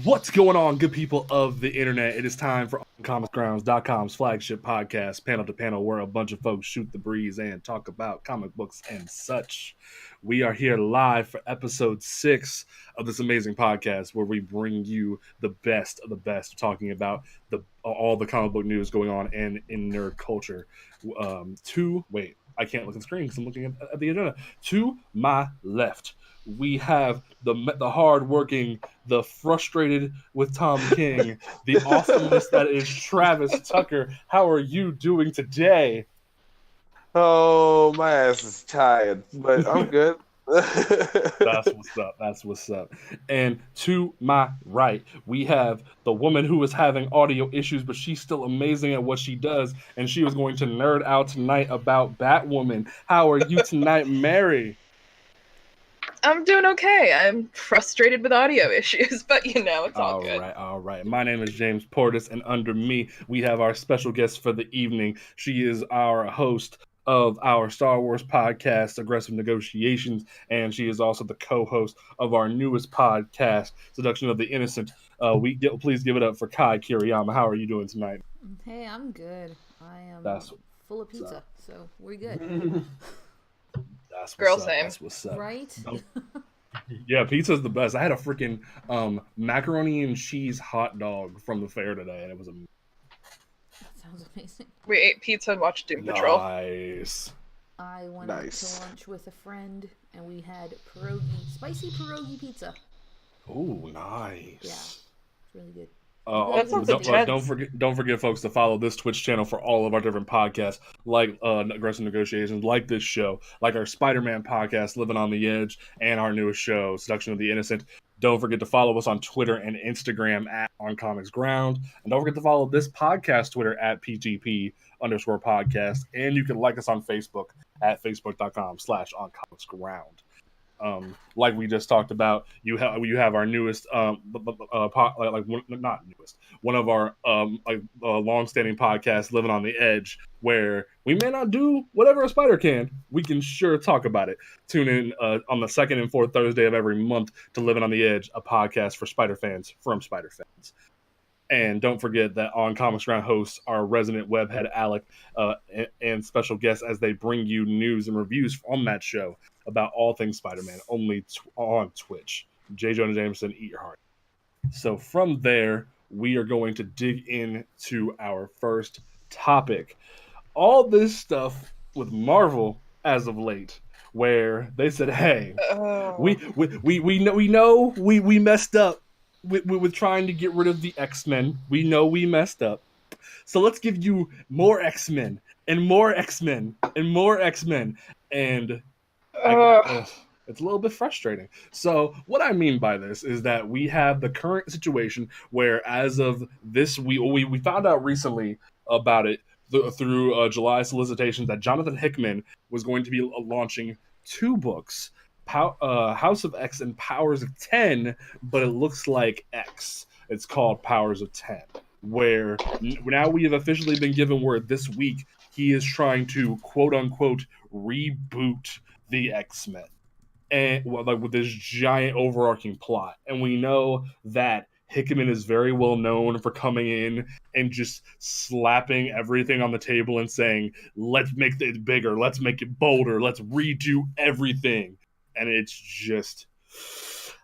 What's going on, good people of the internet? It is time for comicsgrounds.com's flagship podcast, Panel to Panel, where a bunch of folks shoot the breeze and talk about comic books and such. We are here live for episode 6 of this amazing podcast where we bring you the best of the best, talking about all the comic book news going on and in nerd culture. I can't look at the screen because I'm looking at the agenda. To my left, we have the hard-working, the frustrated with Tom King, the awesomeness that is Travis Tucker. How are you doing today? Oh, my ass is tired, but I'm good. That's what's up. And to my right, we have the woman who is having audio issues, but she's still amazing at what she does, and she was going to nerd out tonight about Batwoman. How are you tonight, Mary? I'm doing okay. I'm frustrated with audio issues, but it's all good. All right. My name is James Portis, and under me, we have our special guest for the evening. She is our host of our Star Wars podcast, Aggressive Negotiations, and she is also the co-host of our newest podcast, Seduction of the Innocent. Please give it up for Kai Kiriyama. How are you doing tonight? Hey, I'm good. I am full of pizza, so we're good. That's what's up. Right? Yeah, pizza's the best. I had a freaking macaroni and cheese hot dog from the fair today, and it was amazing. That sounds amazing. We ate pizza and watched Doom Patrol. Nice. I went out to lunch with a friend, and we had spicy pierogi pizza. Oh, nice. Yeah, it's really good. Don't forget, folks, to follow this Twitch channel for all of our different podcasts, like Aggressive Negotiations, like this show, like our Spider-Man podcast, Living on the Edge, and our newest show, Seduction of the Innocent. Don't forget to follow us on Twitter and Instagram at OnComicsGround, and don't forget to follow this podcast Twitter at PGP_podcast, and you can like us on Facebook at facebook.com/OnComicsGround. Like we just talked about, you have our newest, one of our long-standing podcasts, Living on the Edge, where we may not do whatever a spider can. We can sure talk about it. Tune in on the second and fourth Thursday of every month to Living on the Edge, a podcast for Spider fans from Spider fans. And don't forget that On Comics Ground hosts our resident webhead Alec and special guests as they bring you news and reviews on that show about all things Spider-Man, only on Twitch. J. Jonah Jameson, eat your heart. So from there, we are going to dig into our first topic. All this stuff with Marvel as of late, where they said, "Hey, we know we messed up with trying to get rid of the X-Men. We know we messed up. So let's give you more X-Men and more X-Men and more X-Men." And it's a little bit frustrating. So what I mean by this is that we have the current situation where, as of this week, we found out recently about it through July solicitations, that Jonathan Hickman was going to be launching 2 books, House of X and Powers of 10, but it looks like X. It's called Powers of 10, where now we have officially been given word this week he is trying to quote-unquote reboot the X-Men, and with this giant overarching plot. And we know that Hickman is very well known for coming in and just slapping everything on the table and saying, "Let's make it bigger, let's make it bolder, let's redo everything." And it's just,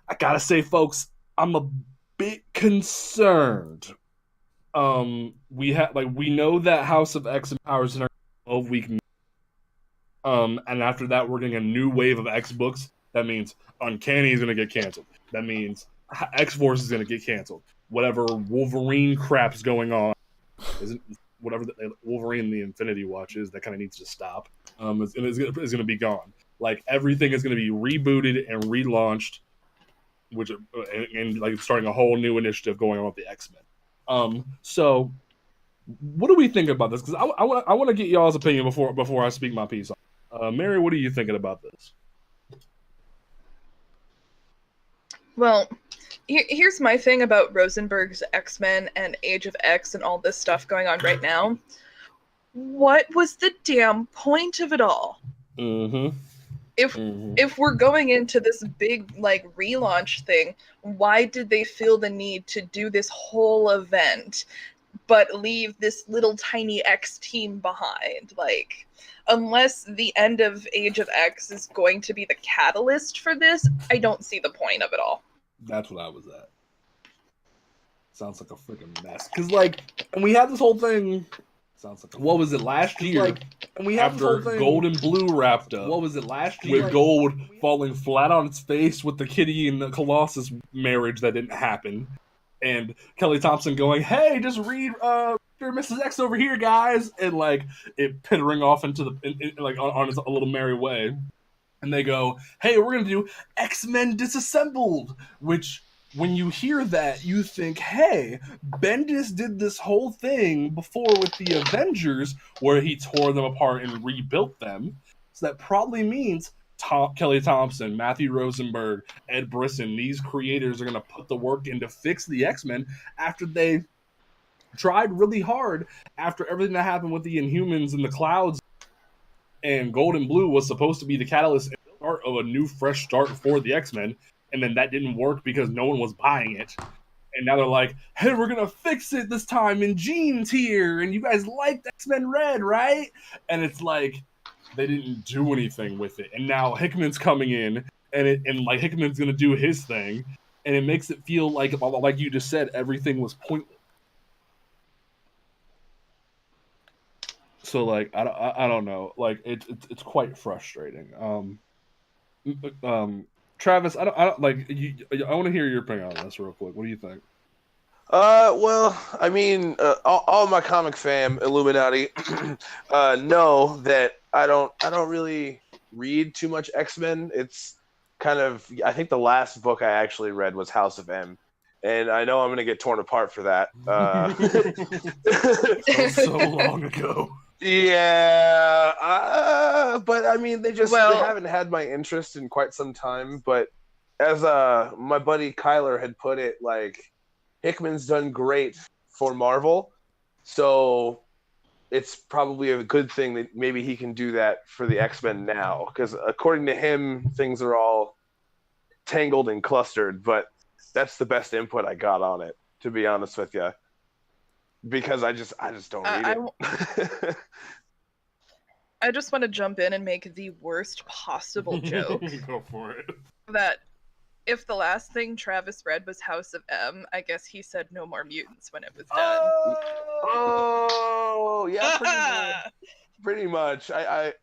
I gotta say, folks, I'm a bit concerned. We know that House of X and Powers in our 12-week. And after that, we're getting a new wave of X books. That means Uncanny is going to get canceled. That means X-Force is going to get canceled. Whatever Wolverine crap's going on, whatever Wolverine the Infinity Watch is, that kind of needs to stop. Is going to be gone. Like, everything is going to be rebooted and relaunched, and like starting a whole new initiative going on with the X-Men. So, what do we think about this? Because I want to get y'all's opinion before I speak my piece on. Mary, what are you thinking about this? Well, here's my thing about Rosenberg's X-Men and Age of X and all this stuff going on right now. What was the damn point of it all? Mm-hmm. if we're going into this big like relaunch thing, why did they feel the need to do this whole event but leave this little tiny X team behind? Like, unless the end of Age of X is going to be the catalyst for this, I don't see the point of it all. That's what I was at. Sounds like a freaking mess. Because, like, and we had this whole thing. Sounds like what was it last year? Like, and we had after Gold and Blue wrapped up. What was it last year? With Gold falling flat on its face with the Kitty and the Colossus marriage that didn't happen, and Kelly Thompson going, "Hey, just read Mrs. X over here, guys," and like it pittering off into the like on its a little merry way, and they go, "Hey, we're gonna do X-Men Disassembled," which. When you hear that, you think, hey, Bendis did this whole thing before with the Avengers where he tore them apart and rebuilt them. So that probably means Kelly Thompson, Matthew Rosenberg, Ed Brisson, these creators are going to put the work in to fix the X-Men after they tried really hard after everything that happened with the Inhumans and the Clouds. And Gold and Blue was supposed to be the catalyst and start of a new, fresh start for the X-Men. And then that didn't work because no one was buying it. And now they're like, hey, we're going to fix it this time. And Gene's here. And you guys liked X-Men Red, right? And it's like, they didn't do anything with it. And now Hickman's coming in. And like Hickman's going to do his thing. And it makes it feel like you just said, everything was pointless. So, like, I don't know. Like, it's quite frustrating. Travis, I don't like you. I want to hear your opinion on this real quick. What do you think? Well, I mean, all my comic fam Illuminati know that I don't really read too much X-Men. It's kind of, I think the last book I actually read was House of M, and I know I'm going to get torn apart for that. So long ago. Yeah, but I mean, they haven't had my interest in quite some time. But as my buddy Kyler had put it, like, Hickman's done great for Marvel, so it's probably a good thing that maybe he can do that for the X-Men now, because according to him, things are all tangled and clustered. But that's the best input I got on it, to be honest with you. Because I just don't read it. I just want to jump in and make the worst possible joke. Go for it. That if the last thing Travis read was House of M, I guess he said No More Mutants when it was done. Oh, yeah, pretty much. I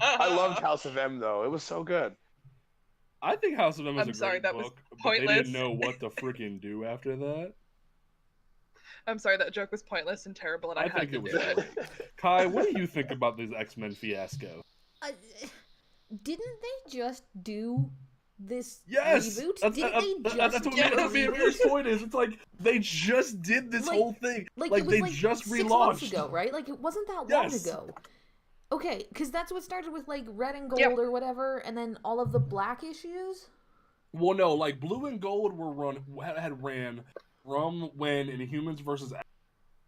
loved House of M, though. It was so good. I think House of M is a great book, was but pointless. they didn't know what to freaking do after that. I'm sorry, that joke was pointless and terrible, and I had to do it. Kai, what do you think about this X-Men fiasco? Didn't they just do this reboot? That's what the weird point is. It's like they just did this whole thing. Like they just relaunched 6 months ago, right? Like it wasn't that long ago. Okay, because that's what started with like Red and Gold or whatever, and then all of the Black issues. Well, no, like Blue and Gold had ran from when Inhumans versus X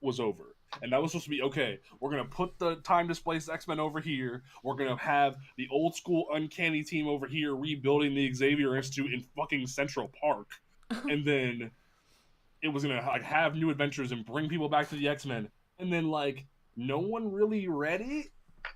was over. And that was supposed to be, okay, we're going to put the time-displaced X-Men over here. We're going to have the old-school Uncanny team over here rebuilding the Xavier Institute in fucking Central Park. And then it was going to like have new adventures and bring people back to the X-Men. And then, like, no one really read it.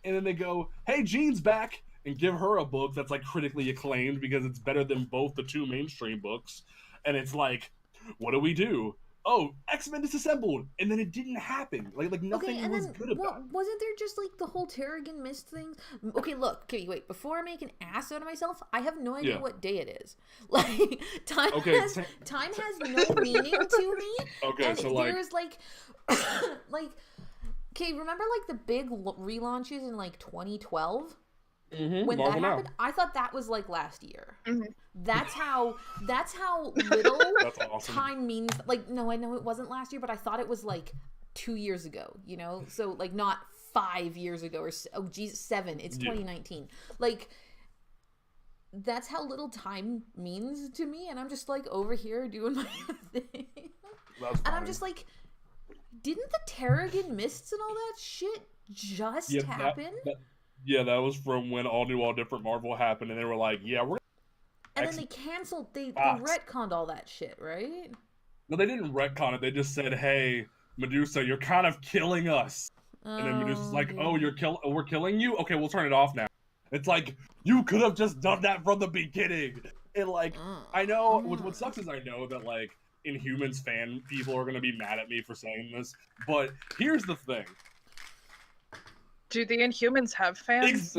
And then they go, hey, Jean's back. And give her a book that's, like, critically acclaimed because it's better than both the two mainstream books. And it's like, what do? Oh, X-Men Disassembled, and then it didn't happen. Like nothing was good about it. Wasn't there just like the whole Terrigen Mist thing? Okay, look, wait. Before I make an ass out of myself, I have no idea what day it is. Like time has no meaning to me. Okay, so like there's like, okay, remember like the big relaunches in like 2012? Mm-hmm. When Marvel that happened, now. I thought that was like last year. Mm-hmm. That's how little That's awesome. time means. Like, no, I know it wasn't last year, but I thought it was like 2 years ago. You know, so like not 5 years ago or 7. It's 2019. Like, that's how little time means to me, and I'm just like over here doing my thing, and I'm just like, didn't the Terrigen Mists and all that shit just happen? Yeah, that was from when All New, All Different Marvel happened, and they were like, yeah, we're... And then they canceled, they retconned all that shit, right? No, they didn't retcon it. They just said, hey, Medusa, you're kind of killing us. And then Medusa's like, oh, we're killing you? Okay, we'll turn it off now. It's like, you could have just done that from the beginning. And, like, I know, what sucks is I know that, like, Inhumans fan people are going to be mad at me for saying this, but here's the thing. Do the Inhumans have fans?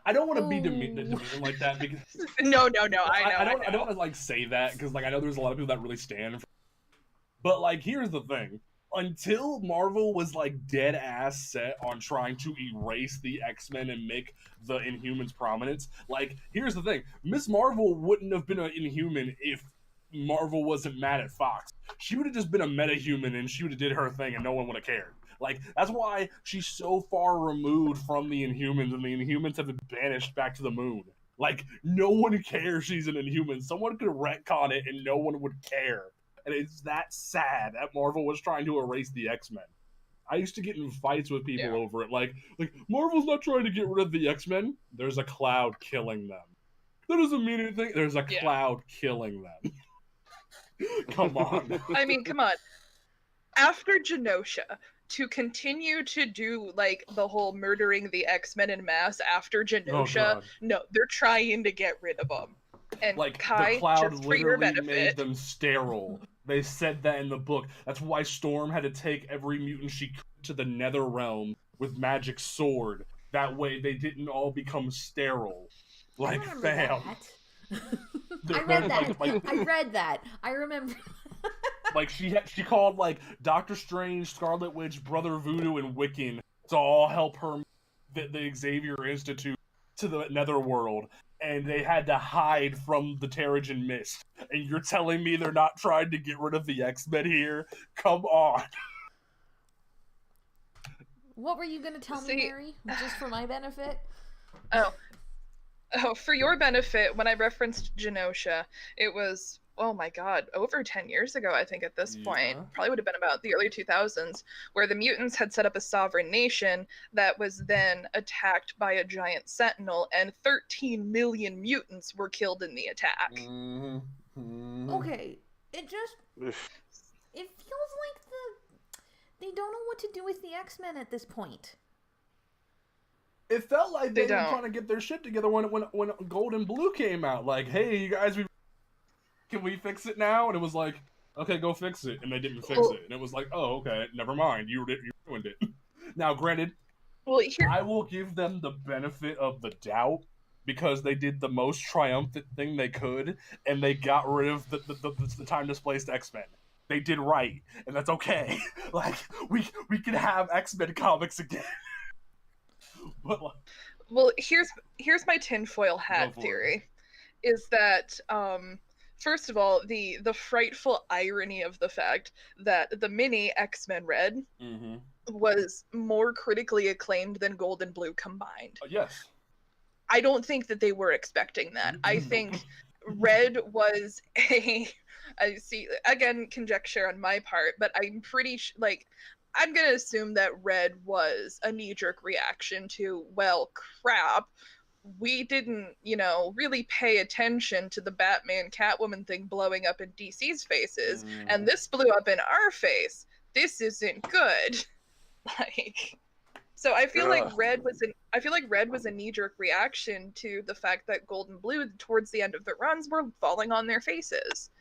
I don't want to be demeaning like that because... No, I don't want to, like, say that, because, like, I know there's a lot of people that really stand for... But, like, here's the thing. Until Marvel was, like, dead-ass set on trying to erase the X-Men and make the Inhumans prominent, like, here's the thing. Miss Marvel wouldn't have been an Inhuman if Marvel wasn't mad at Fox. She would have just been a metahuman and she would have did her thing and no one would have cared. Like, that's why she's so far removed from the Inhumans, and the Inhumans have been banished back to the moon. Like, no one cares she's an Inhuman. Someone could retcon it and no one would care. And it's that sad that Marvel was trying to erase the X-Men. I used to get in fights with people over it. Like, Marvel's not trying to get rid of the X-Men. There's a cloud killing them. That doesn't mean anything. There's a cloud killing them. Come on. I mean, come on. After Genosha, to continue to do, like, the whole murdering the X-Men en masse after Genosha, no, they're trying to get rid of them. And like, Kai, the cloud just for your literally benefit, made them sterile. They said that in the book. That's why Storm had to take every mutant she could to the Nether Realm with magic sword. That way they didn't all become sterile. Like, fam. I read that. I read that. I remember. Like, she called, like, Doctor Strange, Scarlet Witch, Brother Voodoo, and Wiccan to all help her the Xavier Institute to the Netherworld. And they had to hide from the Terrigen Mist. And you're telling me they're not trying to get rid of the X-Men here? Come on. What were you going to tell me, Mary? Just for my benefit? Oh, for your benefit, when I referenced Genosha, it was, oh my god, over 10 years ago, I think, at this point. Probably would have been about the early 2000s, where the mutants had set up a sovereign nation that was then attacked by a giant sentinel, and 13 million mutants were killed in the attack. Okay, it feels like they don't know what to do with the X-Men at this point. It felt like they were trying to get their shit together when Gold and Blue came out. Like, hey, you guys, can we fix it now? And it was like, okay, go fix it. And they didn't fix it. And it was like, oh, okay, never mind. You ruined it. Now, granted, I will give them the benefit of the doubt because they did the most triumphant thing they could, and they got rid of the time-displaced X-Men. They did right, and that's okay. Like, we can have X-Men comics again. But, like, well, here's my tinfoil hat theory, is that first of all, the frightful irony of the fact that the mini X-Men Red was more critically acclaimed than Gold and Blue combined. Yes. I don't think that they were expecting that. I think Red was I see, again, conjecture on my part, but I'm pretty I'm going to assume that Red was a knee-jerk reaction to, well, crap, we didn't, really pay attention to the Batman Catwoman thing blowing up in DC's faces, and this blew up in our face. This isn't good. So I feel like Red was a knee-jerk reaction to the fact that Gold and Blue, towards the end of the runs, were falling on their faces.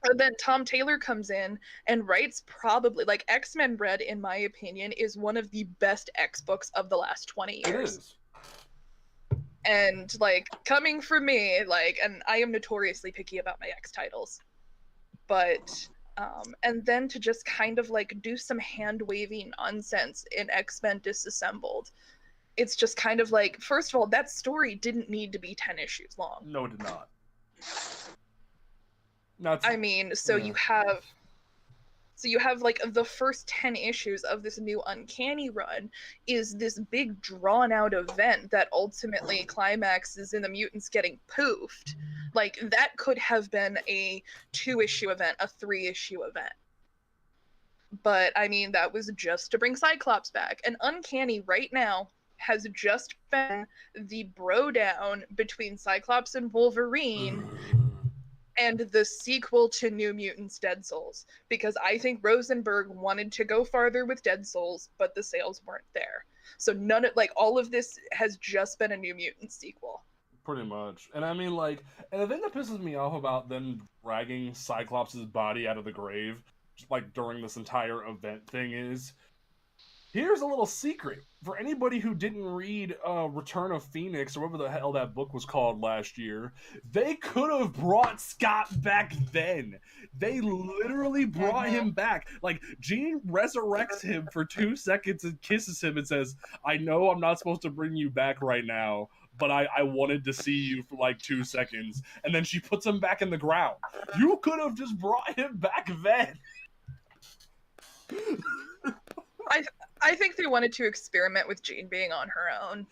And then Tom Taylor comes in and writes probably, X-Men Red, in my opinion, is one of the best X books of the last 20 years. It is. And, coming from me, and I am notoriously picky about my X titles, but, and then to just kind of, do some hand-wavy nonsense in X-Men Disassembled, it's just kind of first of all, that story didn't need to be 10 issues long. No, it did not. You have the first 10 issues of this new Uncanny run is this big drawn out event that ultimately climaxes in the mutants getting poofed. That could have been a 2-issue event, a 3-issue event. But that was just to bring Cyclops back. And Uncanny right now, has just been the bro down between Cyclops and Wolverine and the sequel to New Mutants Dead Souls, because I think Rosenberg wanted to go farther with Dead Souls, but the sales weren't there. So all of this has just been a New Mutants sequel. Pretty much. And I mean, like, and the thing that pisses me off about them dragging Cyclops' body out of the grave, like, during this entire event thing is, here's a little secret. For anybody who didn't read Return of Phoenix, or whatever the hell that book was called last year, they could have brought Scott back then. They literally brought him back. Like, Jean resurrects him for 2 seconds and kisses him and says, I know I'm not supposed to bring you back right now, but I wanted to see you for like 2 seconds. And then she puts him back in the ground. You could have just brought him back then. I think they wanted to experiment with Jean being on her own.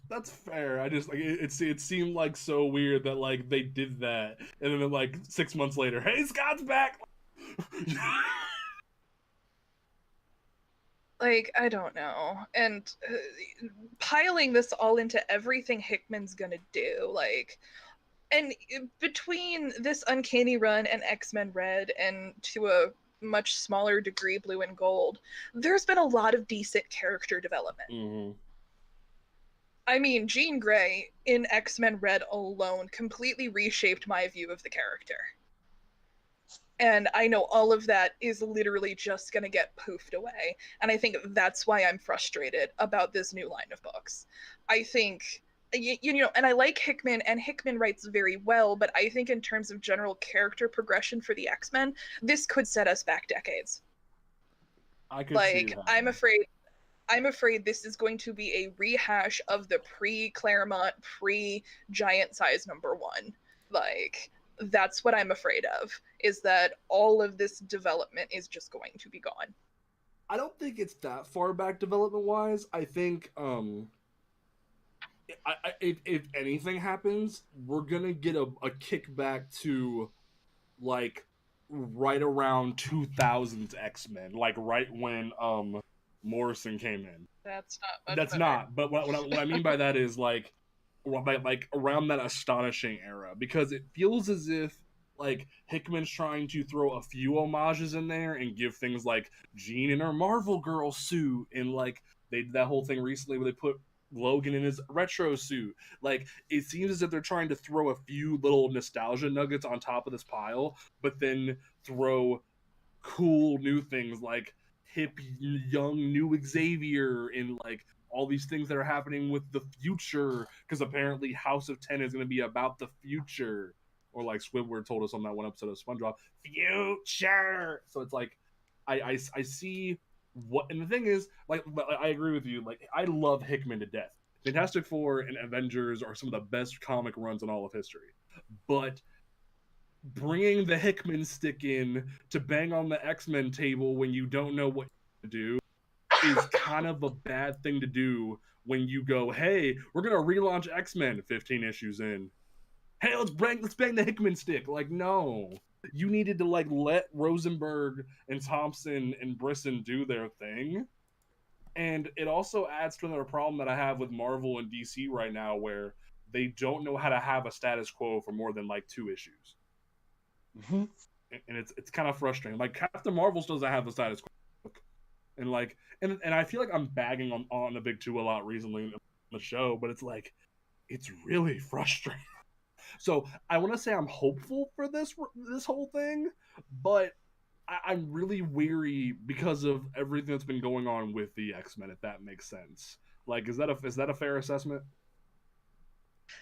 That's fair. I just like it seemed like so weird that like they did that, and then like 6 months later, hey, Scott's back. Like, I don't know. And piling this all into everything Hickman's gonna do, like, and between this Uncanny Run and X-Men Red, and to a much smaller degree Blue and Gold, there's been a lot of decent character development. Mm-hmm. I mean, Jean Grey in X-Men Red alone completely reshaped my view of the character. And I know all of that is literally just going to get poofed away. And I think that's why I'm frustrated about this new line of books. I think, you know, and I like Hickman, and Hickman writes very well, but I think in terms of general character progression for the X-Men, this could set us back decades. I could see that. I'm afraid this is going to be a rehash of the pre-Claremont, pre-Giant Size #1. Like, that's what I'm afraid of, is that all of this development is just going to be gone. I don't think it's that far back development-wise. I think, if anything happens, we're gonna get a kickback to, like, right around 2000s X-Men, like right when Morrison came in. That's not. That's better. Not. But what I mean by that is like around that astonishing era, because it feels as if like Hickman's trying to throw a few homages in there and give things like Jean in her Marvel Girl suit, and like they did that whole thing recently where they put Logan in his retro suit. Like, it seems as if they're trying to throw a few little nostalgia nuggets on top of this pile, but then throw cool new things like hip young new Xavier and like all these things that are happening with the future, because apparently House of 10 is going to be about the future, or like Squidward told us on that one episode of SpongeBob, future. So it's like I see what, and the thing is, like, I agree with you, like, I love Hickman to death. Fantastic Four and Avengers are some of the best comic runs in all of history, but bringing the Hickman stick in to bang on the X-Men table when you don't know what to do is kind of a bad thing to do when you go, hey, we're gonna relaunch X-Men 15 issues in. Hey, let's bang the Hickman stick. Like, no. You needed to like let Rosenberg and Thompson and Brisson do their thing. And it also adds to another problem that I have with Marvel and DC right now, where they don't know how to have a status quo for more than like 2 issues. Mm-hmm. And it's kind of frustrating. Like, Captain Marvel still doesn't have a status quo. And like, and I feel like I'm bagging on the big 2 a lot recently on the show, but it's like, it's really frustrating. So I want to say I'm hopeful for this whole thing, but I'm really weary because of everything that's been going on with the X-Men, if that makes sense. Like, is that a fair assessment?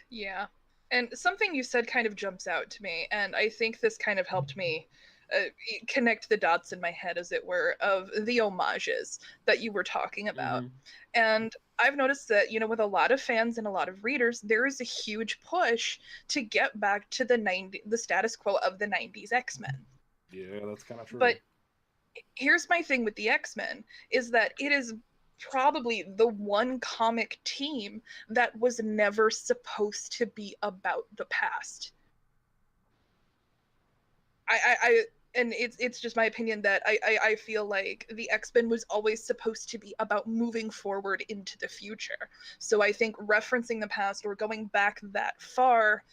Yeah. And something you said kind of jumps out to me, and I think this kind of helped me connect the dots in my head, as it were, of the homages that you were talking about. Mm-hmm. And I've noticed that, you know, with a lot of fans and a lot of readers, there is a huge push to get back to the status quo of the 90s X-Men. Yeah, that's kind of true. But here's my thing with the X-Men, is that it is probably the one comic team that was never supposed to be about the past. and it's just my opinion that I feel like the X-Men was always supposed to be about moving forward into the future. So I think referencing the past or going back that far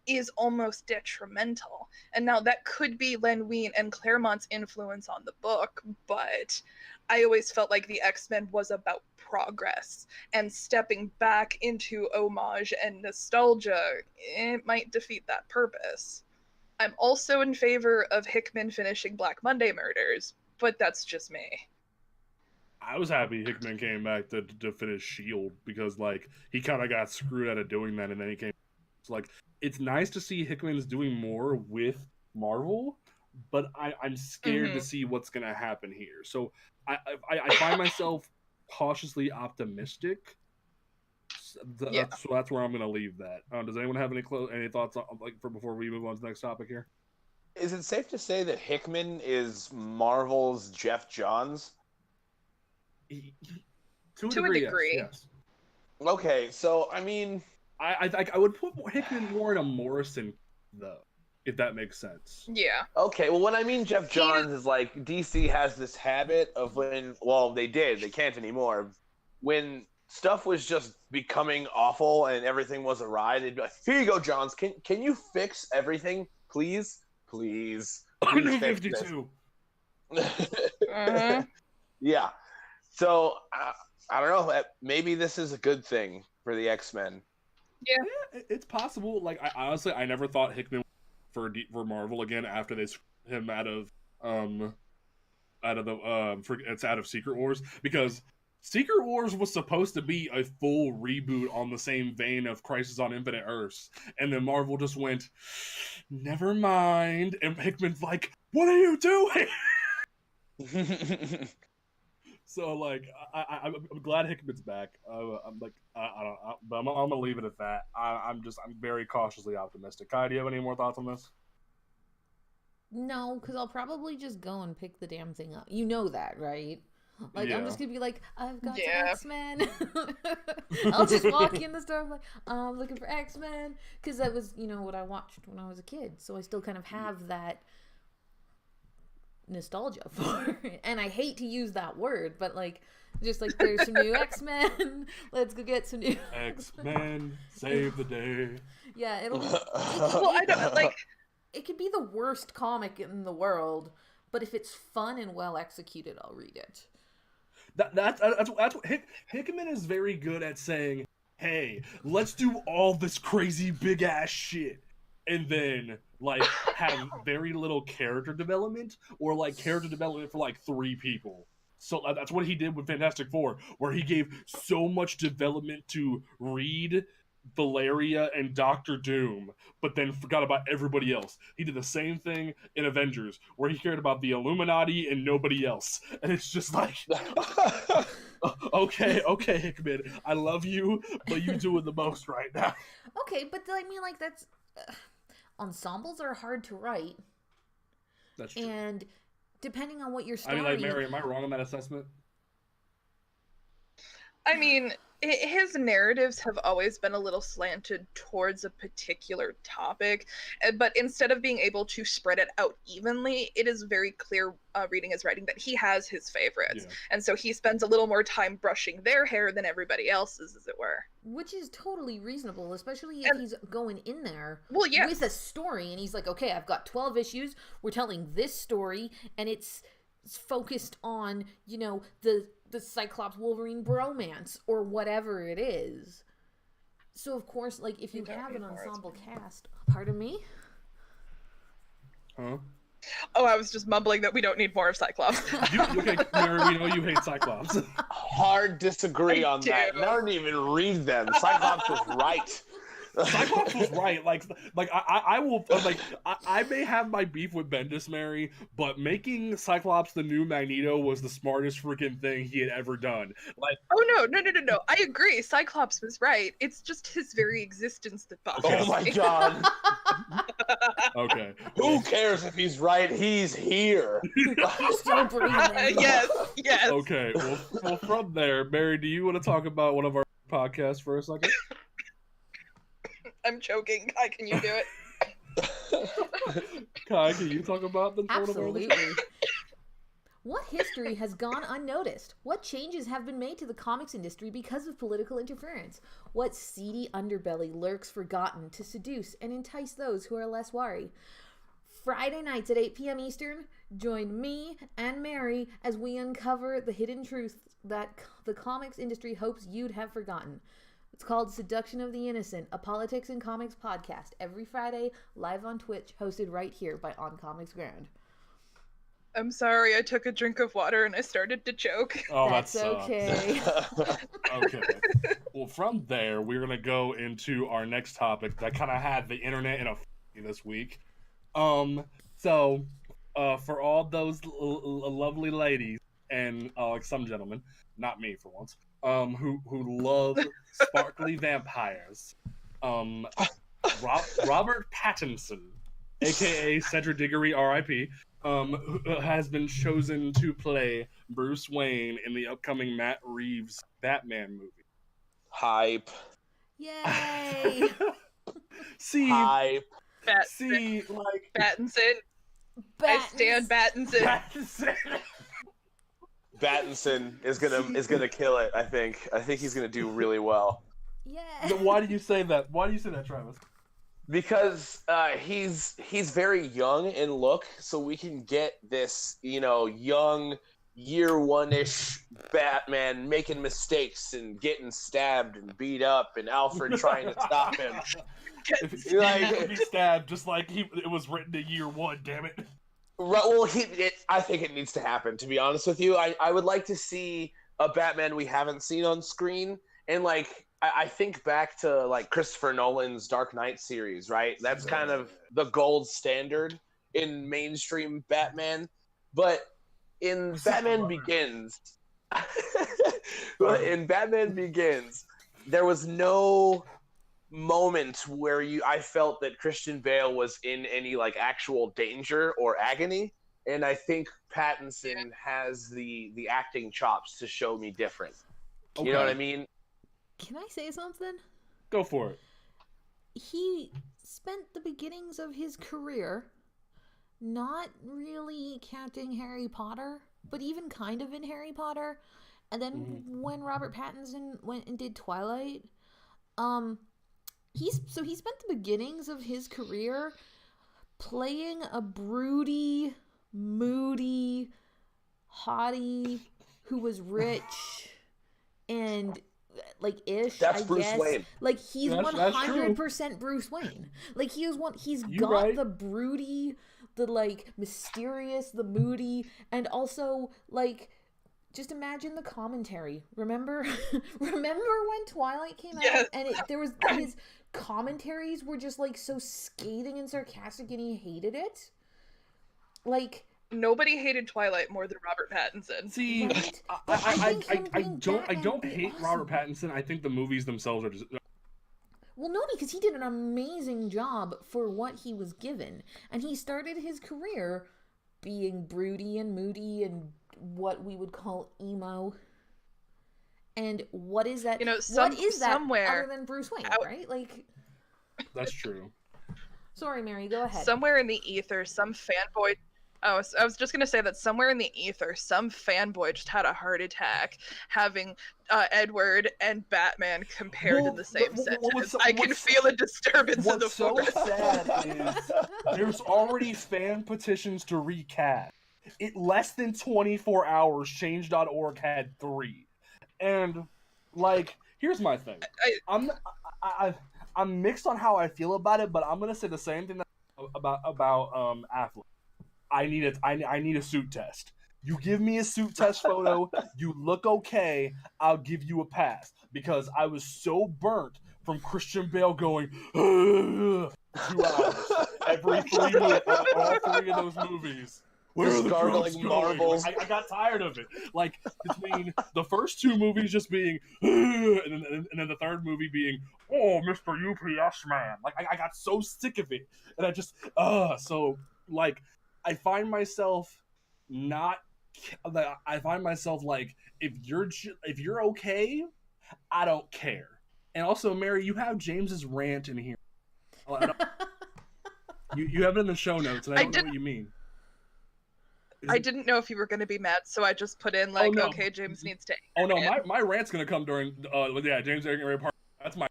is almost detrimental. And now that could be Len Wein and Claremont's influence on the book, but I always felt like the X-Men was about progress, and stepping back into homage and nostalgia, it might defeat that purpose. I'm also in favor of Hickman finishing Black Monday Murders, but that's just me. I was happy Hickman came back to finish S.H.I.E.L.D. because, like, he kind of got screwed out of doing that, and then he came. It's like, it's nice to see Hickman's doing more with Marvel, but I'm scared to see what's going to happen here. So I find myself cautiously optimistic. So that's where I'm going to leave that. Does anyone have any thoughts on, like, before we move on to the next topic here? Is it safe to say that Hickman is Marvel's Jeff Johns? To a degree. Yes. Okay, so I mean, I would put Hickman more in a Morrison, though, if that makes sense. Yeah. Okay, well, when I mean Jeff Johns is like DC has this habit of when, well, they can't anymore. When stuff was just becoming awful and everything was awry, they'd be like, "Here you go, Johns. Can you fix everything, please? Please." 152. Yeah. So I don't know. Maybe this is a good thing for the X-Men. Yeah, it's possible. Like, I honestly never thought Hickman for Marvel again after they screwed him out of Secret Wars, because Secret Wars was supposed to be a full reboot on the same vein of Crisis on Infinite Earths, and then Marvel just went, never mind, and Hickman's like, what are you doing? So, like, I'm glad Hickman's back. I'm like, I don't know, but I'm gonna leave it at that. I'm very cautiously optimistic. Kai, do you have any more thoughts on this? No, because I'll probably just go and pick the damn thing up. You know that, right? Like, I'm just gonna be like, I've got some X-Men. I'll just walk in the store, I'm like, I'm looking for X-Men, because that was, what I watched when I was a kid. So I still kind of have that nostalgia for it. And I hate to use that word, but like, just like, there's some new X-Men, let's go get some new X-Men, save the day. Yeah, it'll be well, I don't like, it could be the worst comic in the world, but if it's fun and well executed, I'll read it. That's what Hickman is very good at saying, hey, let's do all this crazy big ass shit, and then, like, have very little character development, or, like, character development for, like, 3 people. So that's what he did with Fantastic Four, where he gave so much development to Reed, Valeria, and Doctor Doom, but then forgot about everybody else. He did the same thing in Avengers, where he cared about the Illuminati and nobody else. And it's just like, okay, Hickman, I love you, but you doing the most right now. Okay, but I mean, like, that's... ensembles are hard to write. That's true. And depending on what your story... I mean, like, Mary, am I wrong on that assessment? I mean, his narratives have always been a little slanted towards a particular topic, but instead of being able to spread it out evenly, it is very clear reading his writing that he has his favorites. Yeah. And so he spends a little more time brushing their hair than everybody else's, as it were. Which is totally reasonable, especially if he's going in there with a story, and he's like, okay, I've got 12 issues, we're telling this story, and it's focused on, the Cyclops Wolverine bromance or whatever it is. So of course, like, if you have an ensemble cast, pardon me? Huh? Oh, I was just mumbling that we don't need more of Cyclops. Okay, Mary, we know you hate Cyclops. Hard disagree on that. I don't even read them. Cyclops was right. Cyclops was right. Like I will, like, I may have my beef with Bendis, Mary, but making Cyclops the new Magneto was the smartest freaking thing he had ever done. Like, oh no! I agree. Cyclops was right. It's just his very existence that bothers me. Oh my god. Okay. Who cares if he's right? He's here. Still breathing. Yes. Okay. Well, from there, Mary, do you want to talk about one of our podcasts for a second? I'm choking. Can you do it? Kai, can you talk about the Absolutely. What history has gone unnoticed? What changes have been made to the comics industry because of political interference? What seedy underbelly lurks forgotten to seduce and entice those who are less wary? Friday nights at 8 p.m. Eastern, join me and Mary as we uncover the hidden truths that the comics industry hopes you'd have forgotten. It's called Seduction of the Innocent, a politics and comics podcast, every Friday, live on Twitch, hosted right here by On Comics Ground. I'm sorry, I took a drink of water and I started to choke. Oh, that's okay. Okay. Well, from there, we're going to go into our next topic that kind of had the internet in a this week. So, for all those lovely ladies and like some gentlemen, not me for once, who love sparkly vampires, Robert Pattinson, aka Cedric Diggory, R.I.P., has been chosen to play Bruce Wayne in the upcoming Matt Reeves Batman movie. Hype. Yay! Hype. Pattinson. I stand Pattinson. Pattinson is gonna kill it. I think he's gonna do really well. Yeah. Why do you say that? Why do you say that, Travis? Because he's very young in look, so we can get this, young year one-ish Batman making mistakes and getting stabbed and beat up, and Alfred trying to stop him. Be stabbed just like it was written to year one. Damn it. Well, I think it needs to happen. To be honest with you, I would like to see a Batman we haven't seen on screen, and I think back to Christopher Nolan's Dark Knight series, right? That's kind of the gold standard in mainstream Batman. But in Batman Begins, there was no moment where I felt that Christian Bale was in any actual danger or agony. And I think Pattinson has the acting chops to show me different. Okay. You know what I mean? Can I say something? Go for it. He spent the beginnings of his career not really counting Harry Potter, but even kind of in Harry Potter. And then when Robert Pattinson went and did Twilight, he spent the beginnings of his career playing a broody, moody, hottie who was rich and ish. That's I Bruce guess. Wayne. He's 100% Bruce Wayne. He's got right. the broody, the mysterious, the moody, and also just imagine the commentary. Remember when Twilight came out, and there was his commentaries were just so scathing and sarcastic, and he hated it. Nobody hated Twilight more than Robert Pattinson. See, right? I don't hate awesome. Robert Pattinson. I think the movies themselves are just. Well, no, because he did an amazing job for what he was given, and he started his career being broody and moody and what we would call emo. And what is that? What is that other than Bruce Wayne, right? That's true. Sorry, Mary, go ahead. Somewhere in the ether, some fanboy. I was just going to say that somewhere in the ether, some fanboy just had a heart attack having Edward and Batman compared in the same sentence. I can feel a disturbance in the force. What's so sad is there's already fan petitions to recast. Less than 24 hours, Change.org had 3. And, here's my thing. I'm mixed on how I feel about it, but I'm going to say the same thing about Affleck. I need a suit test. You give me a suit test photo, you look okay, I'll give you a pass. Because I was so burnt from Christian Bale going 2 hours every 3 minutes, all 3 of those movies. Where are the gargling marbles? I got tired of it. Between the first 2 movies just being, and then the third movie being, oh, Mr. UPS man. I got so sick of it, and I just, I find myself if you're okay, I don't care. And also, Mary, you have James's rant in here. You have it in the show notes, and I don't know what you mean. I didn't know if you were going to be mad, so I just put in like, okay, James needs to. Oh no, my rant's gonna come during James Aaron Ray part. That's my.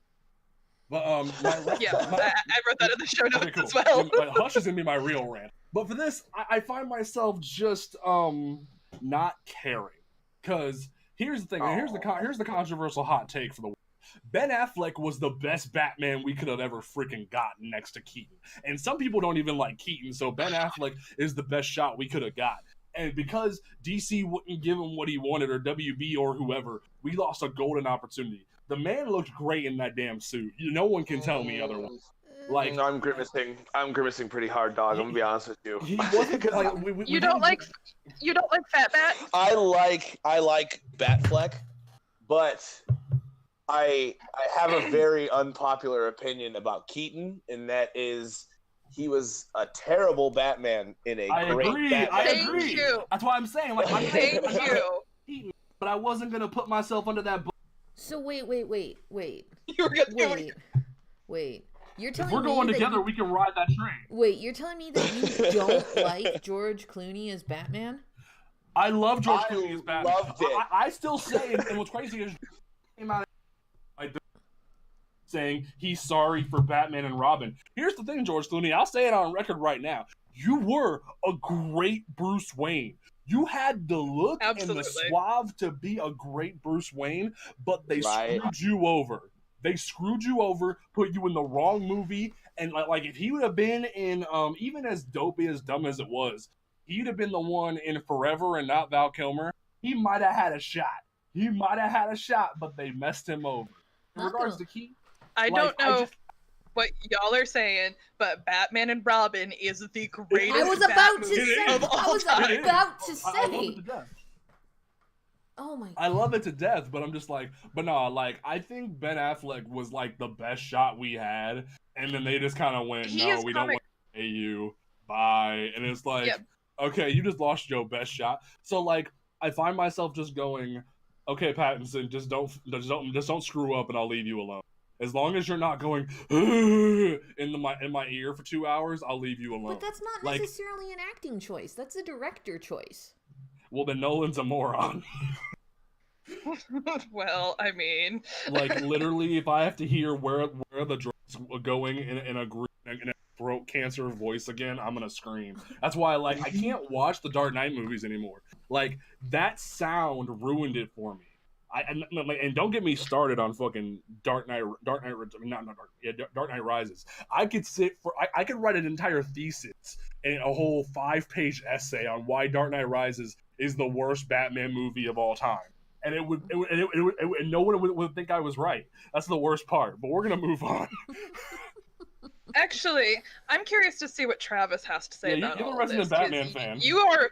But I wrote that in the show notes cool. as well. Hush is gonna be my real rant. But for this, I find myself just not caring, because here's the thing. Here's the controversial hot take for the week. Ben Affleck was the best Batman we could have ever freaking gotten next to Keaton. And some people don't even like Keaton, so Ben Affleck is the best shot we could have got. And because DC wouldn't give him what he wanted, or WB or whoever, we lost a golden opportunity. The man looked great in that damn suit. No one can tell me otherwise. Like, I'm grimacing pretty hard, dog. I'm gonna be honest with you. He wasn't like, you don't like Fat Bat? I like Batfleck, but I have a very unpopular opinion about Keaton, and that is he was a terrible Batman in a great Batman. I agree. Thank you. That's why I'm saying, like, Thank you. Keaton, but I wasn't gonna put myself under that. So wait. You were gonna Wait. You're telling if we're going together, we can ride that train. Wait, you're telling me that you don't like George Clooney as Batman? I love George Clooney as Batman. Loved it. I still say, and what's crazy is came out saying he's sorry for Batman and Robin. Here's the thing, George Clooney. I'll say it on record right now. You were a great Bruce Wayne. You had the look and the suave to be a great Bruce Wayne, but they screwed you over. They screwed you over, put you in the wrong movie, and like if he would have been in, even as dopey, as dumb as it was, he'd have been the one in Forever and not Val Kilmer. He might have had a shot. But they messed him over. In regards to Keaton, I don't know what y'all are saying, but Batman and Robin is the greatest. I was about to say. I love it to death. Oh my God. I love it to death, but I'm just like, but no, like, I think Ben Affleck was like the best shot we had, and then they just kind of went, no, we don't want to pay you, bye, and it's like, okay, you just lost your best shot. So like, I find myself just going, okay, Pattinson, just don't screw up, and I'll leave you alone. As long as you're not going in my ear for 2 hours, I'll leave you alone. But that's not necessarily an acting choice. That's a director choice. Well, then Nolan's a moron. Well, I mean, like literally, if I have to hear where the drugs are going in a throat cancer voice again, I'm gonna scream. That's why I can't watch the Dark Knight movies anymore. Like that sound ruined it for me. And don't get me started on fucking Dark Knight Rises. I could write an entire thesis and a whole 5-page essay on why Dark Knight Rises is the worst Batman movie of all time, and no one would think I was right. That's the worst part. But we're gonna move on. Actually, I'm curious to see what Travis has to say about you're all the resident this, Batman fan. You are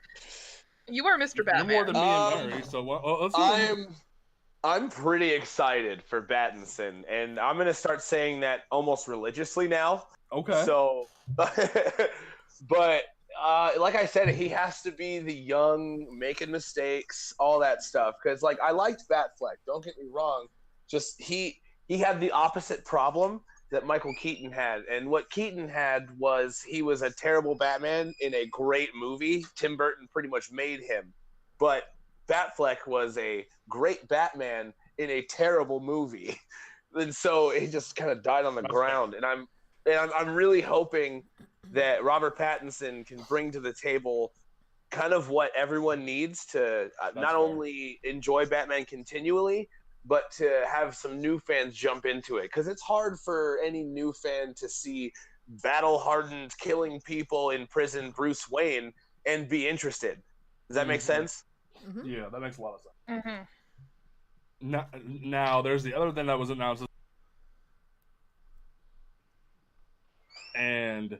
Mr. Batman. You're more than me and Mary. So let's I'm pretty excited for Pattinson, and I'm gonna start saying that almost religiously now. Okay. So, but like I said, he has to be the young, making mistakes, all that stuff. Because like I liked Batfleck. Don't get me wrong. Just he had the opposite problem that Michael Keaton had, and what Keaton had was he was a terrible Batman in a great movie. Tim Burton pretty much made him, but Batfleck was a great Batman in a terrible movie, and so he just kind of died on the ground. And I'm really hoping that Robert Pattinson can bring to the table kind of what everyone needs to not only enjoy Batman continually, but to have some new fans jump into it, because it's hard for any new fan to see battle-hardened, killing people in prison Bruce Wayne and be interested. Does that make sense? Mm-hmm. Yeah, that makes a lot of sense. Mm-hmm. Now, there's the other thing that was announced. And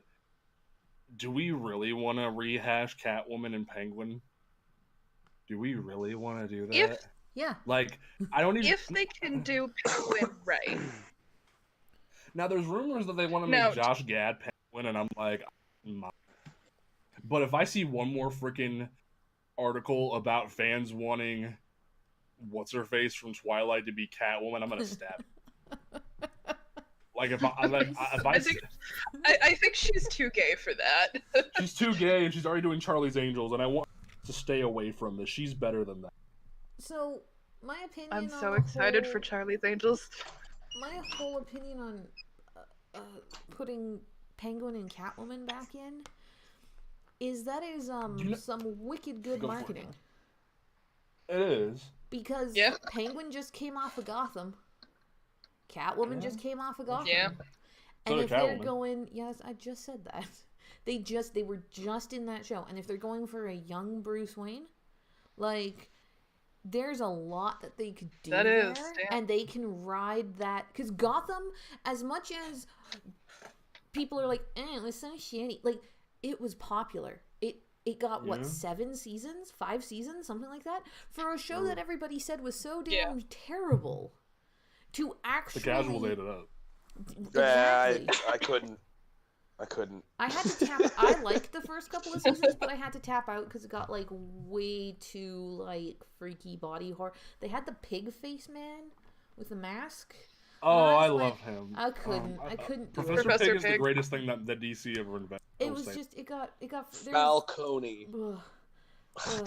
do we really want to rehash Catwoman and Penguin? Do we really want to do that? Yeah. Like, I don't even... If they can do Penguin right. Now, there's rumors that they want to make Josh Gad Penguin, and I'm like... But if I see one more freaking article about fans wanting what's-her-face from Twilight to be Catwoman, I'm gonna stab it. Like if I think she's too gay for that. She's too gay, and she's already doing Charlie's Angels, and I want to stay away from this. She's better than that. So, my opinion. I'm so excited for Charlie's Angels. My whole opinion on putting Penguin and Catwoman back in is that is some wicked good marketing. It is. Because Penguin just came off of Gotham. Catwoman just came off of Gotham. Yeah. And if they're going, yes, I just said that. They were just in that show. And if they're going for a young Bruce Wayne, like, there's a lot that they could do there. And they can ride that. Because Gotham, as much as people are like, it was so shitty. Like, it was popular. It got, what, 7 seasons? 5 seasons? Something like that? For a show that everybody said was so damn terrible. To actually... The casuals ate it up. Exactly. I couldn't. I had to tap... I liked the first couple of seasons, but I had to tap out because it got, like, way too, like, freaky body horror. They had the pig face man with the mask. Oh, I love him. I couldn't do Professor Pig is the greatest thing that DC ever invented. It was just, it got Falcone. I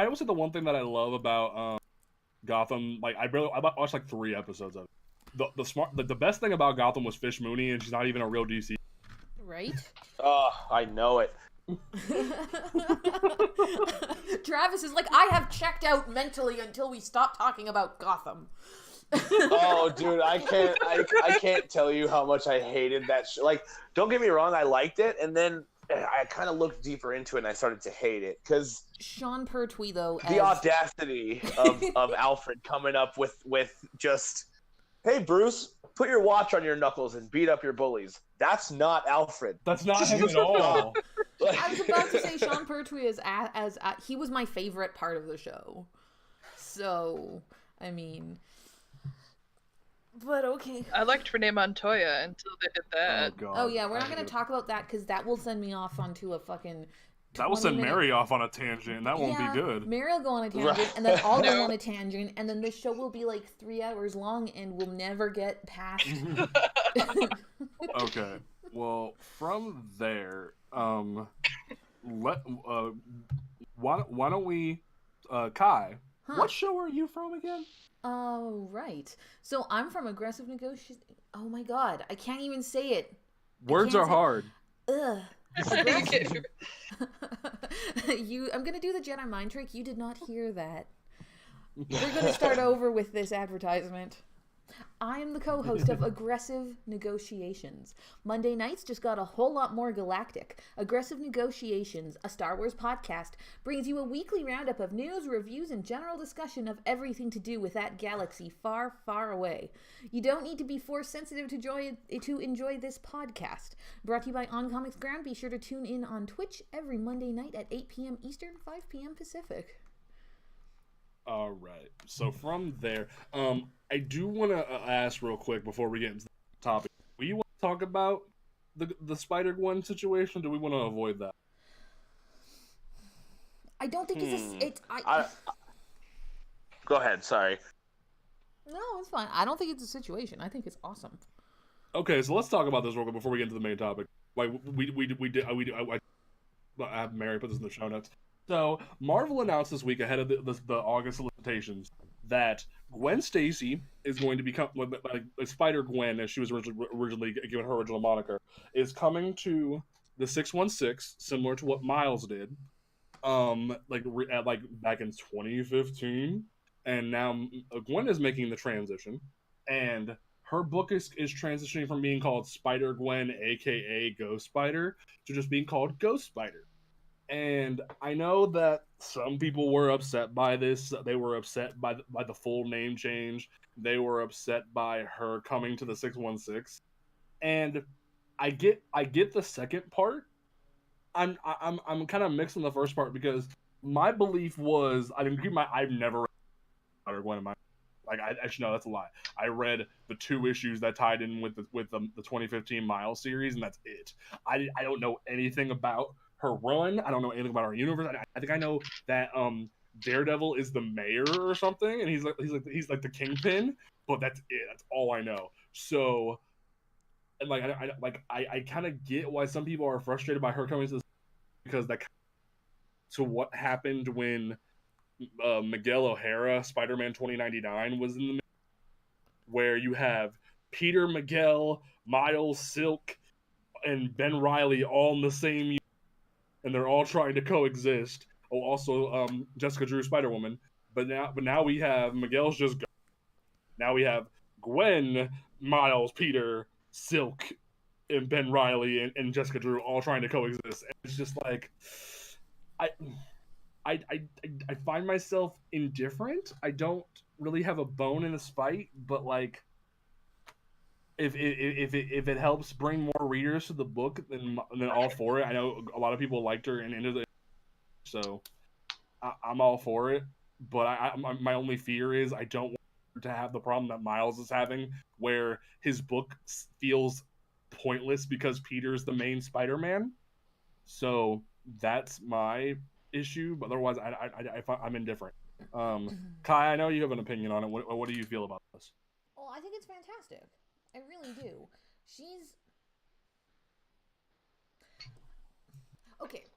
always say the one thing that I love about Gotham, like I watched like 3 episodes of it. The best thing about Gotham was Fish Mooney, and she's not even a real DC. Right? Oh, I know it. Travis is like, I have checked out mentally until we stop talking about Gotham. Oh, dude, I can't tell you how much I hated that show. Like, don't get me wrong, I liked it, and then I kind of looked deeper into it, and I started to hate it because Sean Pertwee, though, the audacity of Alfred coming up with just, hey, Bruce, put your watch on your knuckles and beat up your bullies. That's not Alfred. That's not him at all. I was about to say Sean Pertwee as he was my favorite part of the show. So, I mean, but okay. I liked Renee Montoya until they did that. Oh yeah, we're not going to talk about that because that will send me off onto a fucking... That will send Mary off on a tangent. That won't be good. Mary will go on a tangent, and then I'll go on a tangent, and then this show will be like 3 hours long, and we'll never get past. Okay. Well, from there, why don't we, Kai? What show are you from again? Oh, right. So I'm from Aggressive Negotiations. Oh my God, I can't even say it. Words are hard. Ugh. I'm gonna do the Jedi mind trick. You did not hear that. We're gonna start over with this advertisement. I am the co-host of Aggressive Negotiations. Monday nights just got a whole lot more galactic. Aggressive Negotiations, a Star Wars podcast, brings you a weekly roundup of news, reviews, and general discussion of everything to do with that galaxy far, far away. You don't need to be force sensitive to enjoy this podcast. Brought to you by On Comics Ground. Be sure to tune in on Twitch every Monday night at 8 p.m. Eastern, 5 p.m. Pacific. All right. So from there, I do want to ask real quick before we get into the topic. Do you want to talk about the Spider-Gwen situation? Do we want to avoid that? I don't think Go ahead. Sorry. No, it's fine. I don't think it's a situation. I think it's awesome. Okay, so let's talk about this real quick before we get into the main topic. Like I have Mary put this in the show notes. So, Marvel announced this week ahead of the August solicitations that Gwen Stacy is going to become like Spider-Gwen, as she was originally given her original moniker, is coming to the 616, similar to what Miles did, like back in 2015, and now Gwen is making the transition, and her book is transitioning from being called Spider-Gwen, aka Ghost Spider, to just being called Ghost Spider. And I know that some people were upset by this. They were upset by the full name change. They were upset by her coming to the 616. And I get the second part. I'm kind of mixed on the first part because my belief was I've never read Spider-Gwen in my actually no, that's a lie. I read the 2 issues that tied in with the 2015 Miles series, and that's it. I don't know anything about her run. I don't know anything about her universe. I think I know that Daredevil is the mayor or something, and he's like the kingpin, but that's it. That's all I know. So, and I kind of get why some people are frustrated by her coming to this, because that to what happened when Miguel O'Hara, Spider-Man 2099, was in the, where you have Peter, Miguel, Miles, Silk, and Ben Reilly all in the same unit, and they're all trying to coexist. Oh, also Jessica Drew, Spider-Woman. But now we have Miguel's just gone. Now we have Gwen, Miles, Peter, Silk, and Ben Reilly and Jessica Drew all trying to coexist. And it's just like I find myself indifferent. I don't really have a bone in this fight, but like if it helps bring more readers to the book, then all for it. I know a lot of people liked her and into the, so I'm all for it. But my only fear is I don't want her to have the problem that Miles is having, where his book feels pointless because Peter's the main Spider-Man. So that's my issue. But otherwise, I'm indifferent. Kai, I know you have an opinion on it. What do you feel about this? Well, I think it's fantastic. I really do. She's... Okay.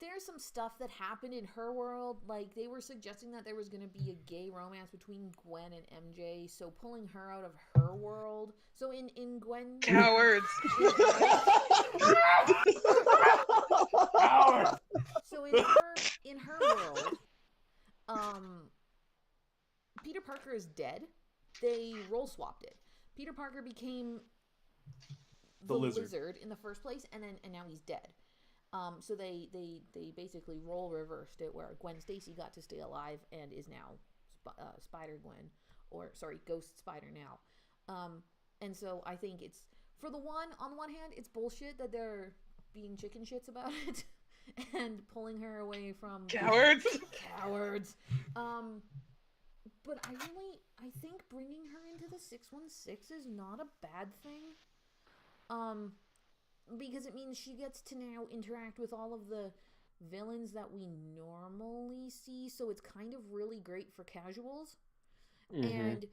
There's some stuff that happened in her world. Like, they were suggesting that there was going to be a gay romance between Gwen and MJ. So pulling her out of her world. So in Gwen... Cowards! Cowards! So in her world, Peter Parker is dead. They role swapped it. Peter Parker became the lizard in the first place, and now he's dead. So they basically role reversed it, where Gwen Stacy got to stay alive and is now Spider Gwen, Ghost Spider now. And so I think it's, on the one hand, it's bullshit that they're being chicken shits about it and pulling her away from cowards. But I think bringing her into the 616 is not a bad thing. Because it means she gets to now interact with all of the villains that we normally see, so it's kind of really great for casuals. Mm-hmm. And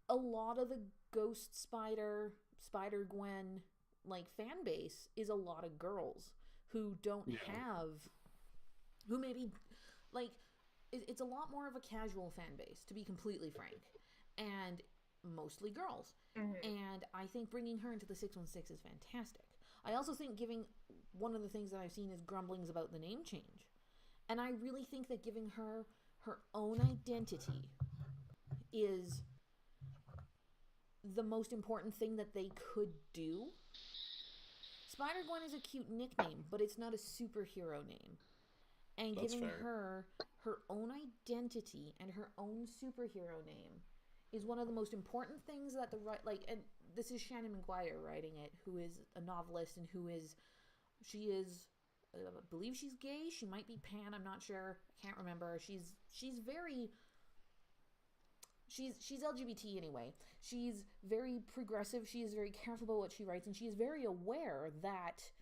a lot of the Ghost Spider-Gwen fan base is a lot of girls who don't have, who maybe it's a lot more of a casual fan base, to be completely frank, and mostly girls. Mm-hmm. And I think bringing her into the 616 is fantastic. I also think one of the things that I've seen is grumblings about the name change. And I really think that giving her her own identity is the most important thing that they could do. Spider-Gwen is a cute nickname, but it's not a superhero name. And that's giving her her own identity and her own superhero name is one of the most important things that and this is Shannon McGuire writing it, who is a novelist and I believe she's gay. She might be pan. I'm not sure. I can't remember. She's LGBT anyway. She's very progressive. She is very careful about what she writes, and she is very aware that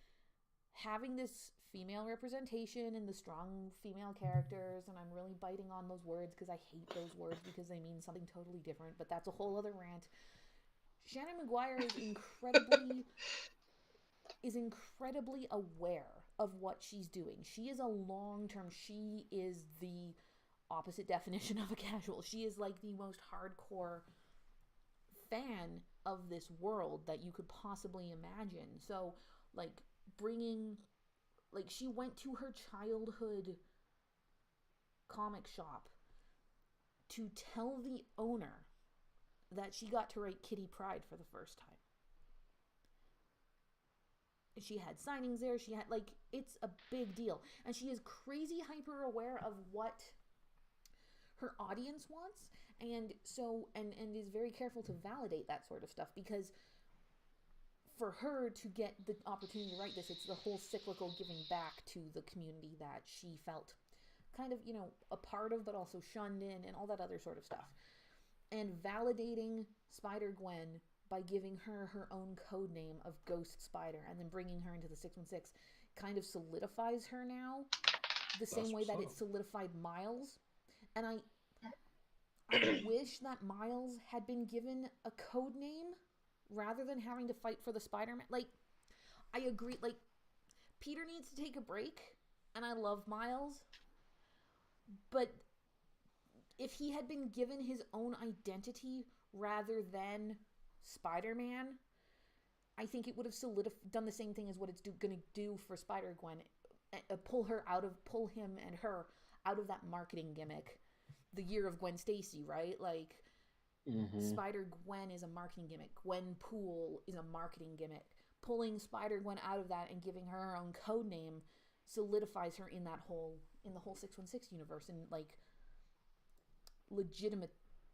having this female representation and the strong female characters, and I'm really biting on those words because I hate those words because they mean something totally different, but that's a whole other rant. Shannon McGuire is incredibly aware of what she's doing. She is she is the opposite definition of a casual. She is the most hardcore fan of this world that you could possibly imagine. So bringing, she went to her childhood comic shop to tell the owner that she got to write Kitty Pryde for the first time. She had signings there. She had, it's a big deal. And she is crazy hyper aware of what her audience wants. And so, and is very careful to validate that sort of stuff, because for her to get the opportunity to write this, it's the whole cyclical giving back to the community that she felt kind of, a part of, but also shunned in, and all that other sort of stuff. And validating Spider-Gwen by giving her her own code name of Ghost Spider and then bringing her into the 616 kind of solidifies her now. the same way that it solidified Miles. And I wish that Miles had been given a code name rather than having to fight for the Spider-Man. Like, I agree. Like, Peter needs to take a break, and I love Miles. But if he had been given his own identity rather than Spider-Man, I think it would have done the same thing as what it's going to do for Spider-Gwen. Pull him and her out of that marketing gimmick. The year of Gwen Stacy, right? Like, Spider-Gwen is a marketing gimmick. Gwenpool is a marketing gimmick. Pulling Spider-Gwen out of that and giving her own code name solidifies her in the whole 616 universe, and like legitimate,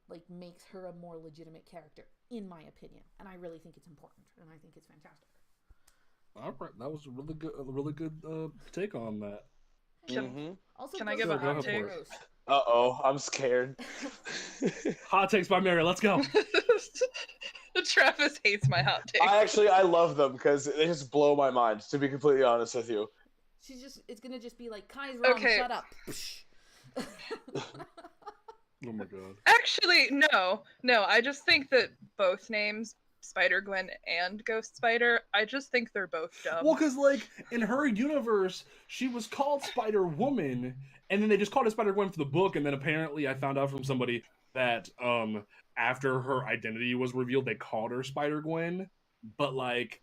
like makes her a more legitimate character, in my opinion. And I really think it's important, and I think it's fantastic. All right, that was a really good take on that. Also, can I give a hot take? Uh-oh, I'm scared. Hot takes by Mary, let's go. Travis hates my hot takes. I love them because they just blow my mind, to be completely honest with you. It's gonna just be like, Kai's wrong, shut up. Oh my god. Actually, no, I just think that both names, Spider-Gwen and Ghost Spider, I just think they're both dumb. Well, because, like, in her universe, she was called Spider-Woman, and then they just called her Spider-Gwen for the book, and then apparently I found out from somebody that, after her identity was revealed, they called her Spider-Gwen. But, like,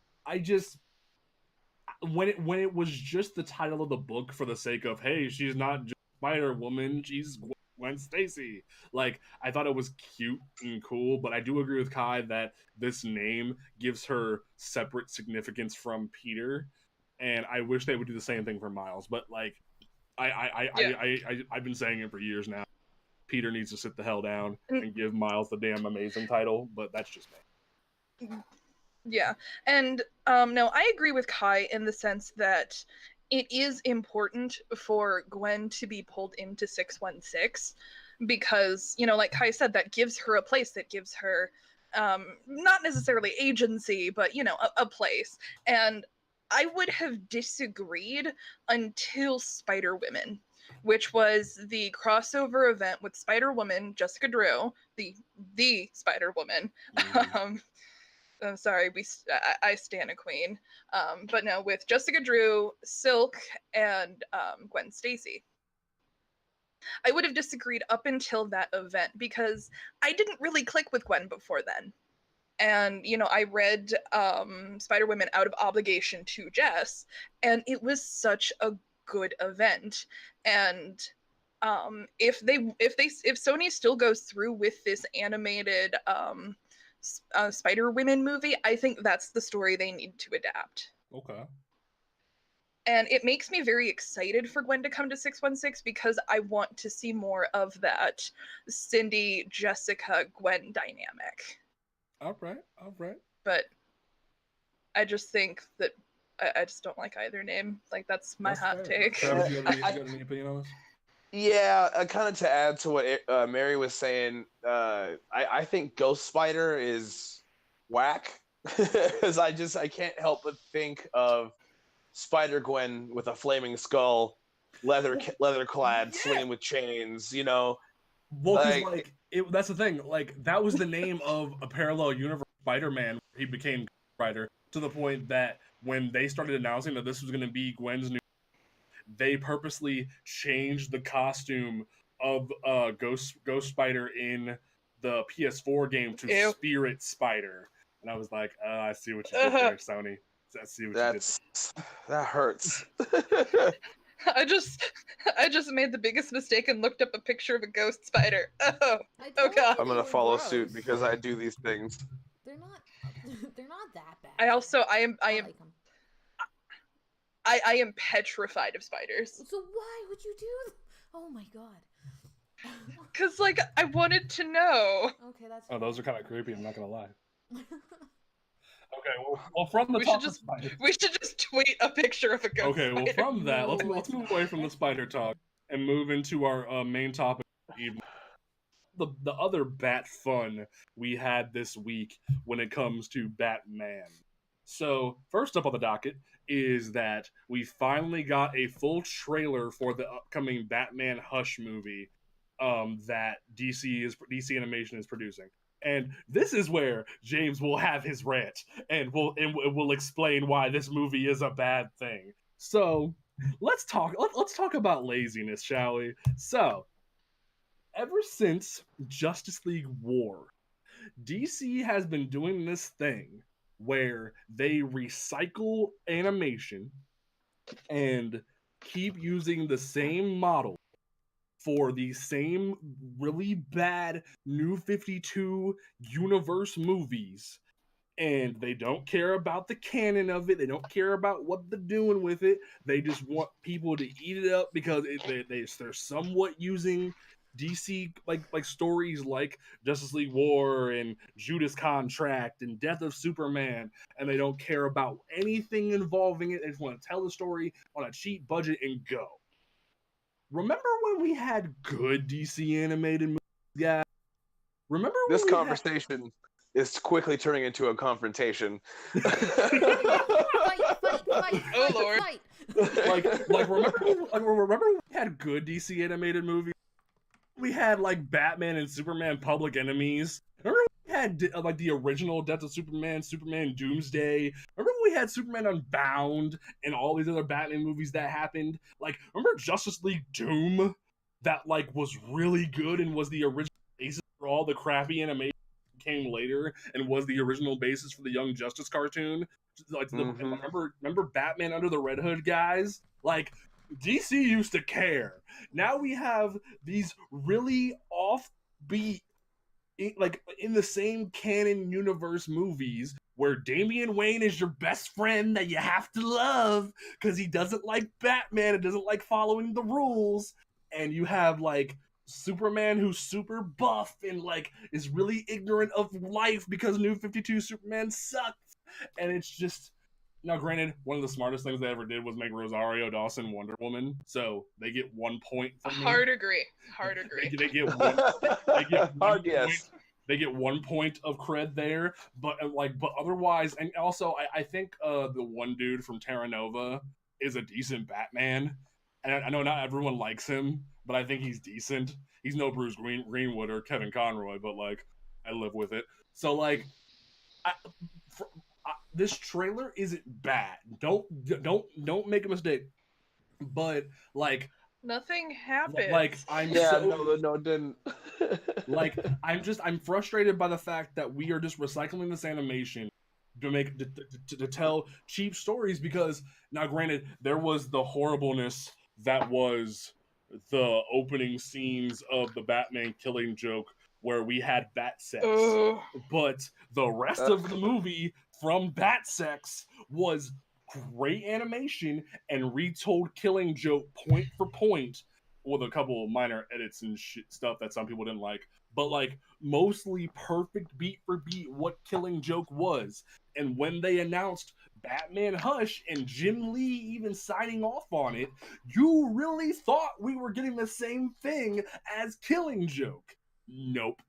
when it was just the title of the book for the sake of, hey, she's not just Spider-Woman, she's Gwen Stacy. Like, I thought it was cute and cool, but I do agree with Kai that this name gives her separate significance from Peter, and I wish they would do the same thing for Miles. But like, I've been saying it for years now. Peter needs to sit the hell down and give Miles the damn amazing title, but that's just me. Yeah, and no, I agree with Kai in the sense that it is important for Gwen to be pulled into 616 because, you know, like Kai said, that gives her a place, that gives her not necessarily agency, but, you know, a place. And I would have disagreed until Spider-Women, which was the crossover event with Spider-Woman, Jessica Drew, the Spider-Woman. I'm sorry, I stan a queen. But no, with Jessica Drew, Silk, and Gwen Stacy. I would have disagreed up until that event because I didn't really click with Gwen before then. And, you know, I read Spider-Women out of obligation to Jess, and it was such a good event. And if Sony still goes through with this animated Spider-Women movie, I think that's the story they need to adapt. Okay. And it makes me very excited for Gwen to come to 616 because I want to see more of that Cindy, Jessica, Gwen dynamic. All right. But I just think that I just don't like either name. Like, that's my hot take. Travis, you got any opinion on this? Yeah, kind of to add to what Mary was saying, I think Ghost Spider is whack because I can't help but think of Spider-Gwen with a flaming skull, leather clad, swinging with chains, you know. Well, that's the thing. Like, that was the name of a parallel universe Spider-Man. He became Ghost Spider to the point that when they started announcing that this was going to be Gwen's new, they purposely changed the costume of Ghost Spider in the PS4 game to Spirit Spider, and I was like, I see what you did there, Sony. I see what you did. That hurts. I just made the biggest mistake and looked up a picture of a Ghost Spider. Oh god. I'm gonna follow suit because I do these things. They're not that bad. I am petrified of spiders. So why would you do? Oh my god. Because, like, I wanted to know. Okay, that's. Oh, those are kind of creepy. I'm not gonna lie. Okay, well, from the top of spider. We should just tweet a picture of a ghost. Okay, well, from that, let's move away from the spider talk and move into our main topic of the evening. The other Bat fun we had this week when it comes to Batman. So, first up on the docket is that we finally got a full trailer for the upcoming Batman Hush movie that DC Animation is producing. And this is where James will have his rant and will explain why this movie is a bad thing. So let's talk about laziness, shall we? So ever since Justice League War, DC has been doing this thing where they recycle animation and keep using the same model for the same really bad New 52 universe movies. And they don't care about the canon of it. They don't care about what they're doing with it. They just want people to eat it up because they're somewhat using DC like stories like Justice League War and Judas Contract and Death of Superman, and they don't care about anything involving it. They just want to tell the story on a cheap budget and go. Remember when we had good DC animated movies, guys? Remember when this conversation is quickly turning into a confrontation. Fight, Oh, Lord. fight. Remember when we had good DC animated movies? We had like Batman and Superman Public Enemies. Remember we had like the original Death of Superman, Superman Doomsday. Remember we had Superman Unbound and all these other Batman movies that happened? Like, remember Justice League Doom? That like was really good and was the original basis for all the crappy animation that came later and was the original basis for the Young Justice cartoon. Like, remember Batman Under the Red Hood, guys? Like, DC used to care. Now we have these really offbeat, like in the same canon universe movies where Damian Wayne is your best friend that you have to love because he doesn't like Batman and doesn't like following the rules. And you have like Superman who's super buff and like is really ignorant of life because New 52 Superman sucks. And it's just... Now, granted, one of the smartest things they ever did was make Rosario Dawson Wonder Woman, so they get 1 point from me. Hard agree. They get one 1 point of cred there, but otherwise, and also I think the one dude from Terra Nova is a decent Batman, and I know not everyone likes him, but I think he's decent. He's no Bruce Greenwood or Kevin Conroy, but like I live with it. So like, this trailer isn't bad. Don't make a mistake. But like, nothing happened. Like no, it didn't. Like, I'm frustrated by the fact that we are just recycling this animation to tell cheap stories because now, granted, there was the horribleness that was the opening scenes of the Batman Killing Joke where we had bat sex, but the rest of the movie from bat sex was great animation and retold Killing Joke point for point with a couple of minor edits and stuff that some people didn't like, but like mostly perfect beat for beat what Killing Joke was. And when they announced Batman Hush and Jim Lee even signing off on it, you really thought we were getting the same thing as Killing Joke. Nope.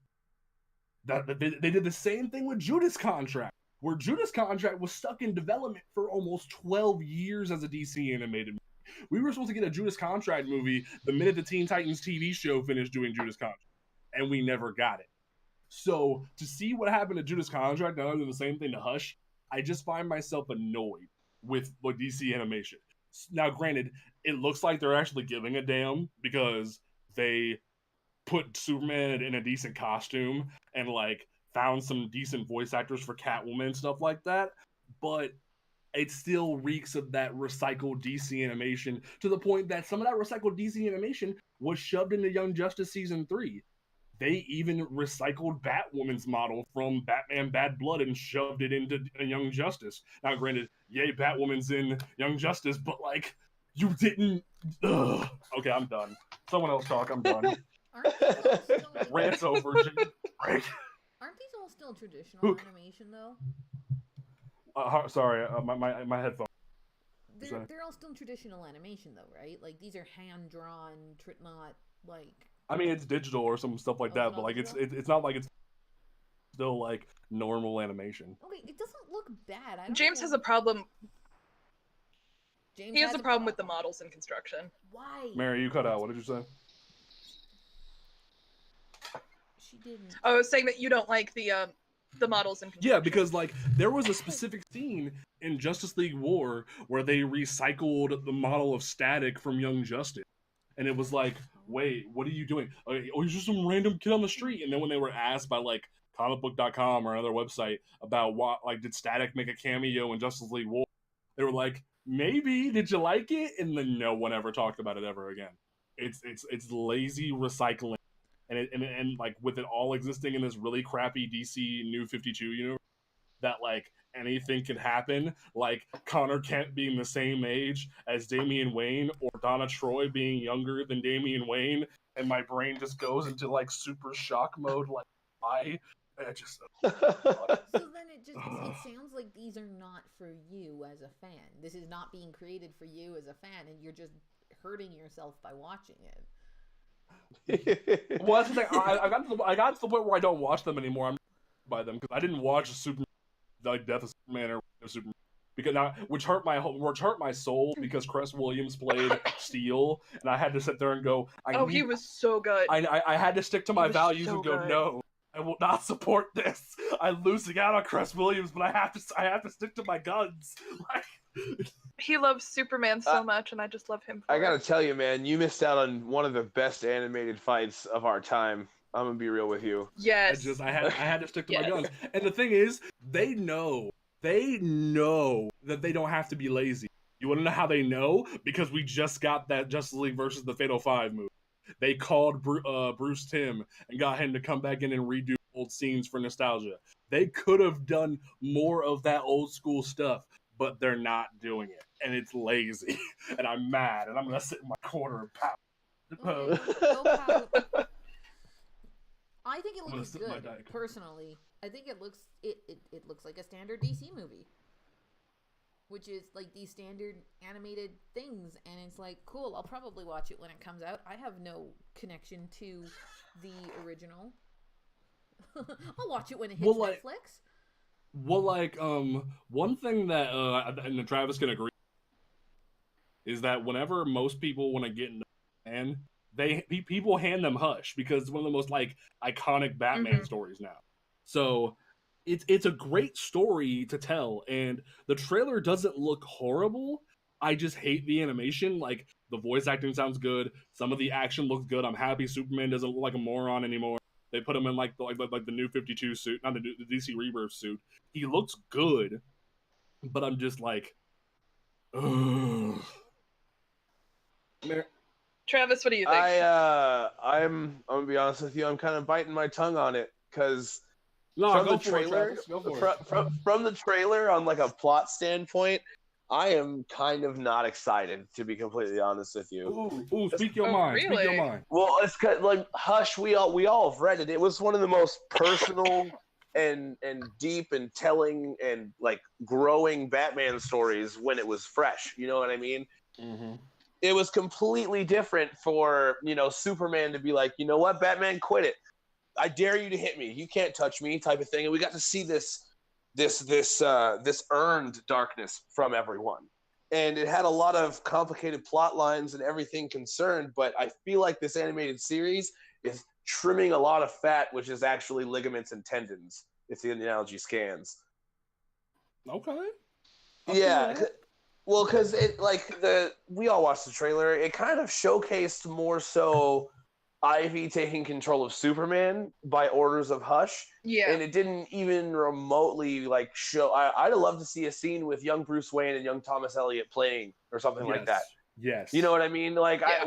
They did the same thing with Judas Contract, where Judas Contract was stuck in development for almost 12 years as a DC animated movie. We were supposed to get a Judas Contract movie the minute the Teen Titans TV show finished doing Judas Contract, and we never got it. So to see what happened to Judas Contract, now they're the same thing to Hush, I just find myself annoyed with DC animation. Now, granted, it looks like they're actually giving a damn because they put Superman in a decent costume and like found some decent voice actors for Catwoman and stuff like that, but it still reeks of that recycled DC animation to the point that some of that recycled DC animation was shoved into Young Justice Season 3. They even recycled Batwoman's model from Batman Bad Blood and shoved it into Young Justice. Now, granted, yay, Batwoman's in Young Justice, but like, you didn't... Ugh. Okay, I'm done. Someone else talk, I'm done. Rant's over. Aren't these all still traditional animation though? Sorry, my headphones. They're all still traditional animation though, right? Like these are hand drawn, not like. I mean, it's digital or some stuff like that, but like it's not like it's still like normal animation. Okay, it doesn't look bad. James has a problem. He has a problem with the models in construction. Why? Mary, you cut out. What did you say? She didn't. I was saying that you don't like the models in construction. Yeah, because like there was a specific scene in Justice League War where they recycled the model of Static from Young Justice, and it was like, wait, what are you doing? Oh, he's just some random kid on the street. And then when they were asked by like comicbook.com or another website about what, like, did Static make a cameo in Justice League War, they were like, maybe. Did you like it? And then no one ever talked about it ever again. It's lazy recycling. And like with it all existing in this really crappy DC New 52 universe, that like anything could happen, like Connor Kent being the same age as Damian Wayne or Donna Troy being younger than Damian Wayne, and my brain just goes into like super shock mode, like why? It just So then it sounds like these are not for you as a fan. This is not being created for you as a fan, and you're just hurting yourself by watching it. Well, that's the thing. I got to the point where I don't watch them anymore. I'm by them because I didn't watch Superman, like Death of Superman or Superman, which hurt my soul because Cress Williams played Steel, and I had to sit there and go. He was so good. I had to stick to my values so and go, good. no, I will not support this. I'm losing out on Cress Williams, but I have to stick to my guns. Like. He loves Superman so much, and I just love him for I gotta tell you, man, you missed out on one of the best animated fights of our time. I'm gonna be real with you. Yes. I had to stick to my guns. And the thing is, they know that they don't have to be lazy. You wanna know how they know? Because we just got that Justice League versus the Fatal 5 movie. They called Bruce Timm and got him to come back in and redo old scenes for nostalgia. They could have done more of that old school stuff, but they're not doing it, and it's lazy, and I'm mad, and I'm gonna sit in my corner and pout. I think it looks good, personally. I think it looks like a standard DC movie, which is like these standard animated things, and it's like, cool, I'll probably watch it when it comes out. I have no connection to the original. I'll watch it when it hits Netflix. Well, like, one thing that, and Travis can agree, is that whenever most people want to get into Batman, people hand them Hush, because it's one of the most, like, iconic Batman stories now. So, it's a great story to tell, and the trailer doesn't look horrible. I just hate the animation. Like, the voice acting sounds good, some of the action looks good. I'm happy Superman doesn't look like a moron anymore. They put him in like the New 52 suit, not the DC Rebirth suit. He looks good, but I'm just like, ugh. Travis, what do you think? I'm gonna be honest with you. I'm kind of biting my tongue on it because from the trailer, on like a plot standpoint, I am kind of not excited, to be completely honest with you. Ooh, speak your mind. Really? Speak your mind. Well, it's like Hush. We all have read it. It was one of the most personal and deep and telling and like growing Batman stories when it was fresh. You know what I mean? Mm-hmm. It was completely different for Superman to be like, you know what, Batman, quit it. I dare you to hit me. You can't touch me, type of thing. And we got to see this earned darkness from everyone, and it had a lot of complicated plot lines and everything concerned, but I feel like this animated series is trimming a lot of fat, which is actually ligaments and tendons, if the analogy scans. Okay. Yeah, well, because we all watched the trailer. It kind of showcased more so Ivy taking control of Superman by orders of Hush. Yeah. And it didn't even remotely like show. I'd have loved to see a scene with young Bruce Wayne and young Thomas Elliott playing or something like that. Yes. You know what I mean? Like, yeah.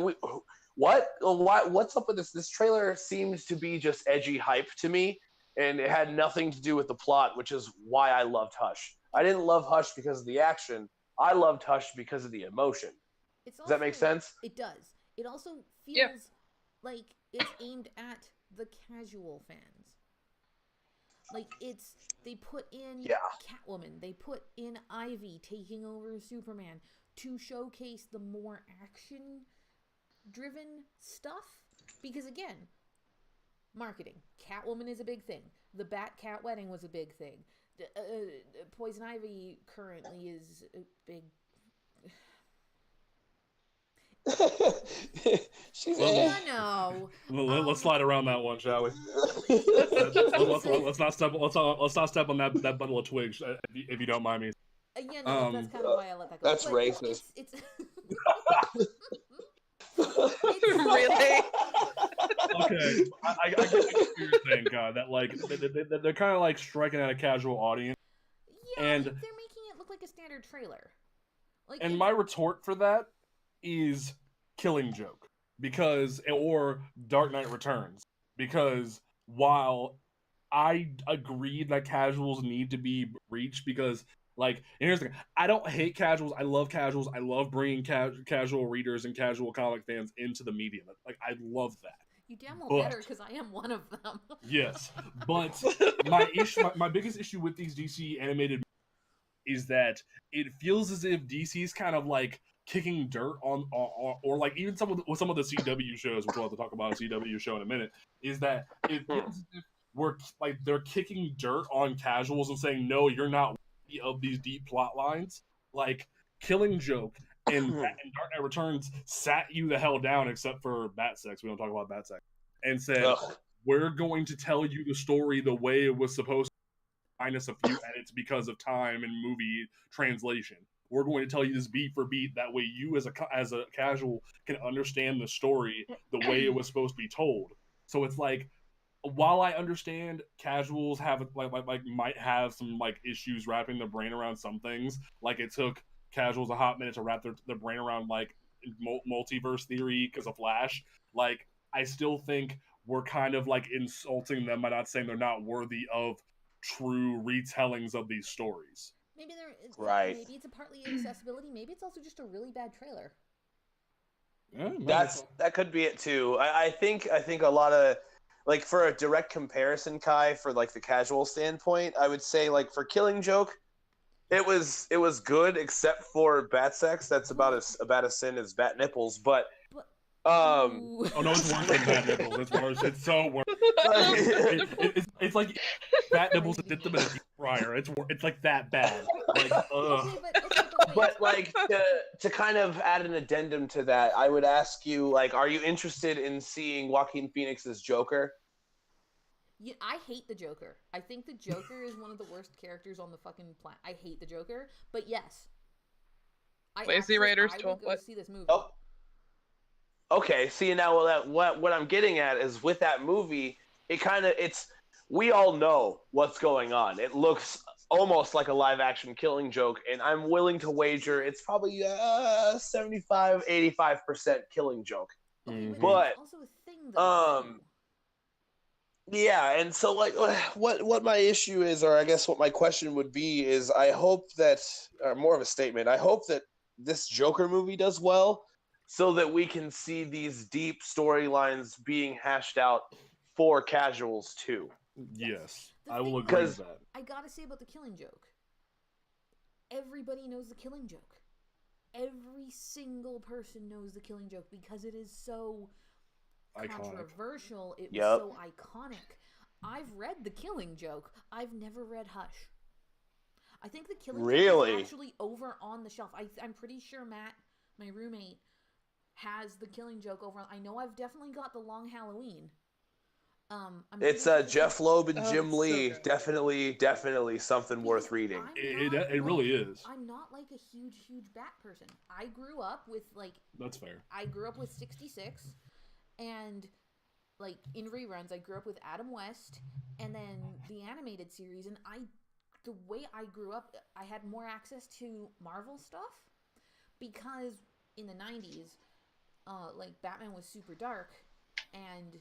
What's up with this? This trailer seems to be just edgy hype to me, and it had nothing to do with the plot, which is why I loved Hush. I didn't love Hush because of the action. I loved Hush because of the emotion. Does that make sense? It does. It also feels like it's aimed at the casual fans. Like, they put in Catwoman, they put in Ivy taking over Superman to showcase the more action-driven stuff. Because, again, marketing. Catwoman is a big thing. The Bat-Cat wedding was a big thing. Poison Ivy currently is a big... She's No. Let's slide around that one, shall we? Let's not step. Let's not step on that bundle of twigs, if you don't mind me. Yeah, no, that's kind of why I let that go. That's racist. It's Really? Okay, I get what you're saying, God. That like they're kind of like striking at a casual audience. Yeah, And they're making it look like a standard trailer. Like, and my retort for that is Killing Joke or Dark Knight Returns, because while I agree that casuals need to be reached, because like, and here's the thing, I don't hate casuals. I love casuals. I love bringing casual readers and casual comic fans into the medium. Like, I love that. You damn well better, because I am one of them. Yes, but my biggest issue with these DC animated is that it feels as if DC's kind of like kicking dirt on, or like even some of the CW shows, which we'll have to talk about a CW show in a minute, is that it feels as if we're like they're kicking dirt on casuals and saying, no, you're not worthy of these deep plot lines. Like Killing Joke and Dark Knight Returns sat you the hell down, except for Batsex. We don't talk about Batsex. And said, we're going to tell you the story the way it was supposed to, minus a few edits because of time and movie translation. We're going to tell you this beat for beat. That way you as a casual can understand the story the way it was supposed to be told. So it's like, while I understand casuals have like might have some like issues wrapping their brain around some things, like it took casuals a hot minute to wrap their brain around like multiverse theory because of Flash, like I still think we're kind of like insulting them by not saying they're not worthy of true retellings of these stories. Maybe right. Maybe it's a partly accessibility. Maybe it's also just a really bad trailer. Yeah, that could be it too. I think a lot of, like, for a direct comparison, Kai, for like the casual standpoint, I would say like for Killing Joke, it was good except for bat sex. That's about as sin as bat nipples, but. Oh no, it's worse than bat nipples. It's worse. It's so worse. It's like bat nipples and dip them in a deep fryer. It's like that bad. Like, but like to kind of add an addendum to that, I would ask you, like, are you interested in seeing Joaquin Phoenix's Joker? Yeah, I hate the Joker. I think the Joker is one of the worst characters on the fucking planet. I hate the Joker, but yes, I will go see this movie. Oh. Okay, see now what I'm getting at is with that movie, we all know what's going on. It looks almost like a live action Killing Joke, and I'm willing to wager it's probably 75-85% Killing Joke. Okay, but that's also a thing though. Yeah, and so like what my issue is, or I guess what my question would be, is I hope that, or more of a statement, I hope that this Joker movie does well, so that we can see these deep storylines being hashed out for casuals too. Yes, I will agree with that. I gotta say about the Killing Joke, everybody knows the Killing Joke. Every single person knows the Killing Joke because it is so controversial. It was so iconic. I've read the Killing Joke. I've never read Hush. I think the Killing Joke is actually over on the shelf. I'm pretty sure Matt, my roommate, has the Killing Joke over. I know I've definitely got the Long Halloween. It's Jeff Loeb and Jim Lee. So definitely something worth reading. It really is. I'm not like a huge Bat person. I grew up with That's fair. I grew up with 66, and like in reruns, I grew up with Adam West, and then the animated series. And the way I grew up, I had more access to Marvel stuff because in the 90s. Like Batman was super dark, and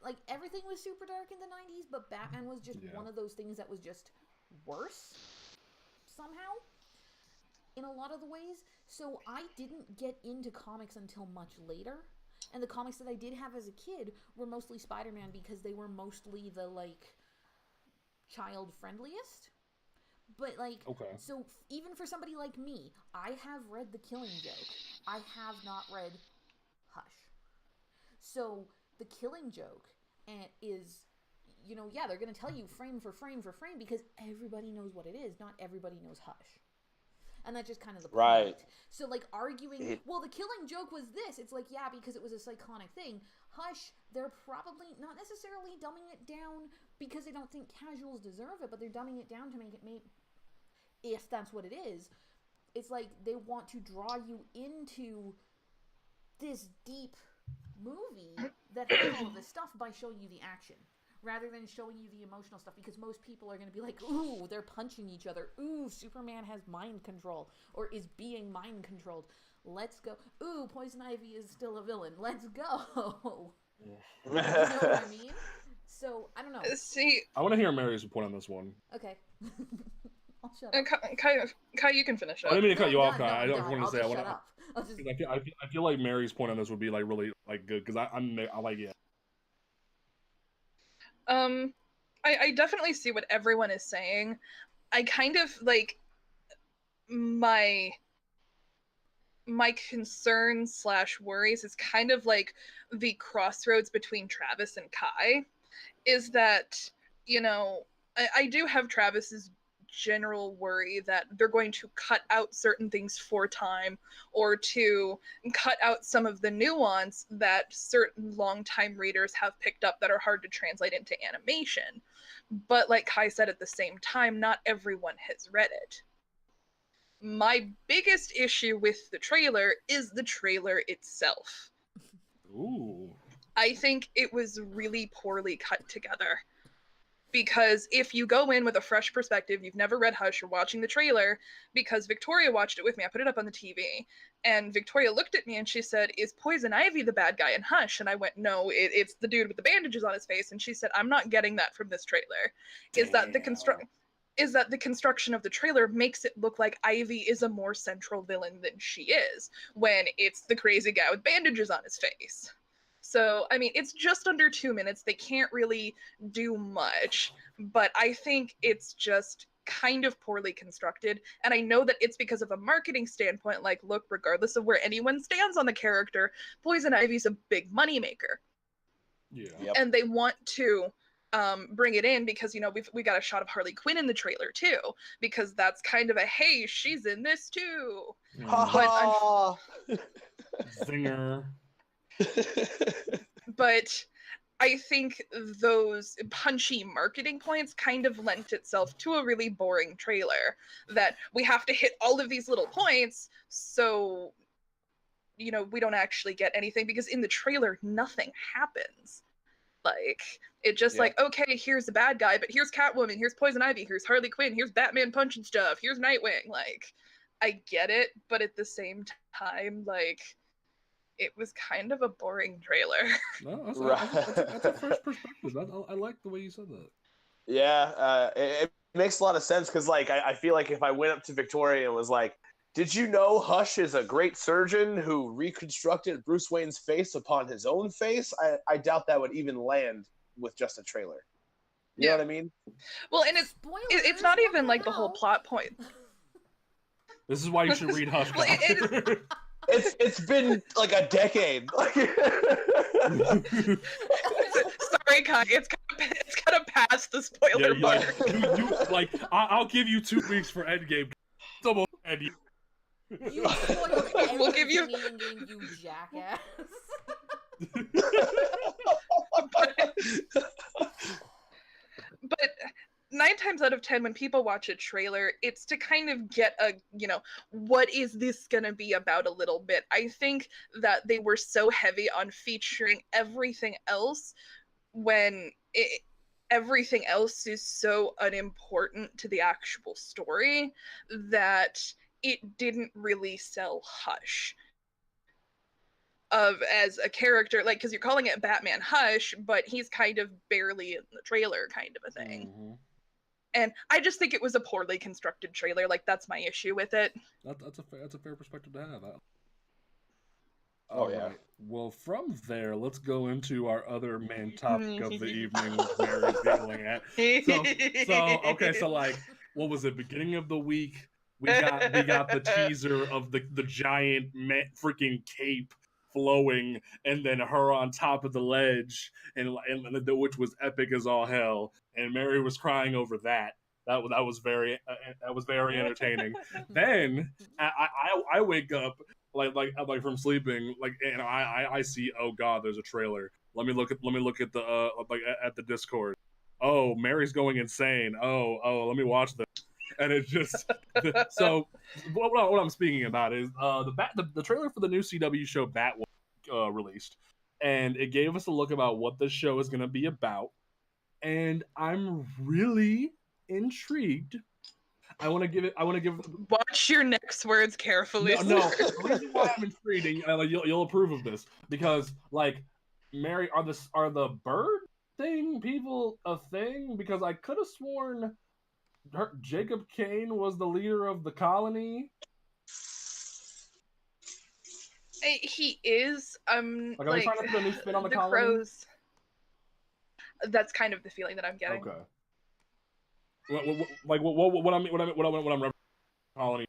like everything was super dark in the 90s, but Batman was just one of those things that was just worse somehow in a lot of the ways. So I didn't get into comics until much later, and the comics that I did have as a kid were mostly Spider-Man because they were mostly the like child friendliest. But so even for somebody like me, I have read The Killing Joke. I have not read Hush. So The Killing Joke is, they're going to tell you frame for frame because everybody knows what it is. Not everybody knows Hush. And that's just kind of the point. Right. So, like, arguing, well, the Killing Joke was this. It's like, yeah, because it was a iconic thing. Hush, they're probably not necessarily dumbing it down because they don't think casuals deserve it, but they're dumbing it down to make it if that's what it is. It's like they want to draw you into this deep movie that has all of this stuff by showing you the action rather than showing you the emotional stuff, because most people are going to be like, ooh, they're punching each other, ooh, Superman has mind control or is being mind controlled, let's go, ooh, Poison Ivy is still a villain, let's go. You know what I mean? So I don't know. See, I want to hear Mary's point on this one. Okay. I'll shut up. Kai, you can finish up. I didn't mean to cut you off, No, Kai. I don't done. want to I'll say. just shut up. I feel like Mary's point on this would be like really like good because I like it. I definitely see what everyone is saying. I kind of like my concern / worries is kind of like the crossroads between Travis and Kai. Is that, you know, I do have Travis's general worry that they're going to cut out certain things for time or to cut out some of the nuance that certain longtime readers have picked up that are hard to translate into animation. But like Kai said, at the same time, not everyone has read it. My biggest issue with the trailer is the trailer itself. Ooh. I think it was really poorly cut together. Because if you go in with a fresh perspective, you've never read Hush, you're watching the trailer, because Victoria watched it with me, I put it up on the TV, and Victoria looked at me and she said, is Poison Ivy the bad guy in Hush? And I went, no, it's the dude with the bandages on his face. And she said, I'm not getting that from this trailer. Is that the construction of the trailer makes it look like Ivy is a more central villain than she is, when it's the crazy guy with bandages on his face. So, I mean, it's just under 2 minutes. They can't really do much, but I think it's just kind of poorly constructed. And I know that it's because of a marketing standpoint, like, look, regardless of where anyone stands on the character, Poison Ivy's a big moneymaker. Yeah. Yep. And they want to bring it in because, you know, we got a shot of Harley Quinn in the trailer too, because that's kind of a, hey, she's in this too. Ha Zinger. But I think those punchy marketing points kind of lent itself to a really boring trailer, that we have to hit all of these little points so, you know, we don't actually get anything, because in the trailer nothing happens. Like, it just like, okay, here's the bad guy, but here's Catwoman, here's Poison Ivy, here's Harley Quinn, here's Batman punching stuff, here's Nightwing. Like, I get it, but at the same time, like, it was kind of a boring trailer. No, that's a fresh perspective. I like the way you said that. Yeah, it makes a lot of sense because, like, I feel like if I went up to Victoria and was like, did you know Hush is a great surgeon who reconstructed Bruce Wayne's face upon his own face? I doubt that would even land with just a trailer. You know what I mean? Well, and it's not even like the whole plot point. This is why you should read Hush. Well, It's been like a decade. Sorry, Kai. It's kind of past the spoiler mark. I'll give you 2 weeks for Endgame. Double Endgame. You spoiled everything We'll give you... you jackass. But 9 times out of 10, when people watch a trailer, it's to kind of get a, you know, what is this gonna be about a little bit. I think that they were so heavy on featuring everything else when everything else is so unimportant to the actual story that it didn't really sell Hush as a character, like, because you're calling it Batman Hush, but he's kind of barely in the trailer, kind of a thing. Mm-hmm. And I just think it was a poorly constructed trailer. Like, that's my issue with it. That's a fair perspective to have. Yeah. Right. Well, from there, let's go into our other main topic of the evening, which Mary's giggling at. So like, what was it? Beginning of the week, we got the teaser of the giant freaking cape flowing, and then her on top of the ledge, and which was epic as all hell. And Mary was crying over that. That was very entertaining. Then I wake up like from sleeping, like, and I see, oh god, there's a trailer. Let me look at the at the Discord. Oh, Mary's going insane. Oh, let me watch this. And it just so what I'm speaking about is the trailer for the new CW show Bat was released, and it gave us a look about what this show is going to be about, and I'm really intrigued. I want to give. Watch your next words carefully. No. The reason why I'm intrigued, you'll approve of this, because like, Mary, are the bird thing people a thing? Because I could have sworn Jacob Kane was the leader of the colony. He is. Are they trying to put a new spin on the colony? Crows. That's kind of the feeling that I'm getting. Okay. What I'm referencing colony,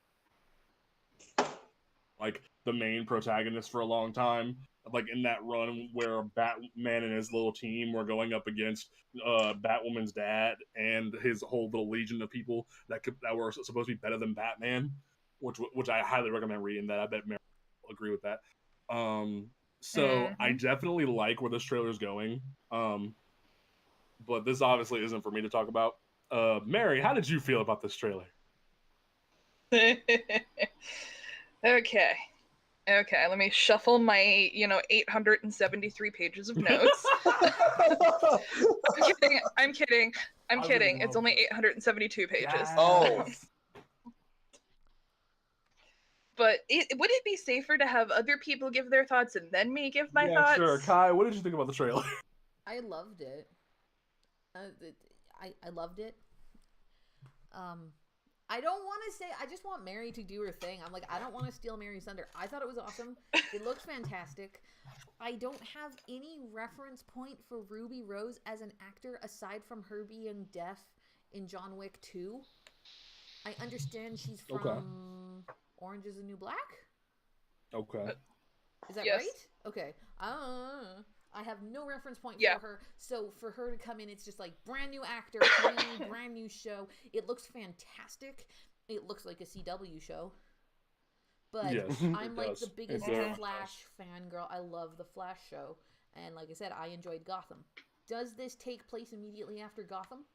like the main protagonist for a long time, like in that run where Batman and his little team were going up against Batwoman's dad and his whole little legion of people that were supposed to be better than Batman, which I highly recommend reading that. I bet Mary will agree with that. So I definitely like where this trailer's going. But this obviously isn't for me to talk about. Mary, how did you feel about this trailer? Okay, let me shuffle my, 873 pages of notes. I'm kidding. It's only 872 pages. Yes. Oh. But would it be safer to have other people give their thoughts and then me give my thoughts? Sure. Kai, what did you think about the trailer? I loved it. I loved it. I don't want to say, I just want Mary to do her thing. I'm like, I don't want to steal Mary's thunder. I thought it was awesome. It looked fantastic. I don't have any reference point for Ruby Rose as an actor aside from her being deaf in John Wick 2. I understand she's from Orange is the New Black? Okay. Is that yes. right? Okay. I have no reference point for her. So for her to come in, it's just like brand new actor, brand new show. It looks fantastic. It looks like a CW show. But yes, I'm like the biggest Flash fangirl. I love the Flash show. And like I said, I enjoyed Gotham. Does this take place immediately after Gotham?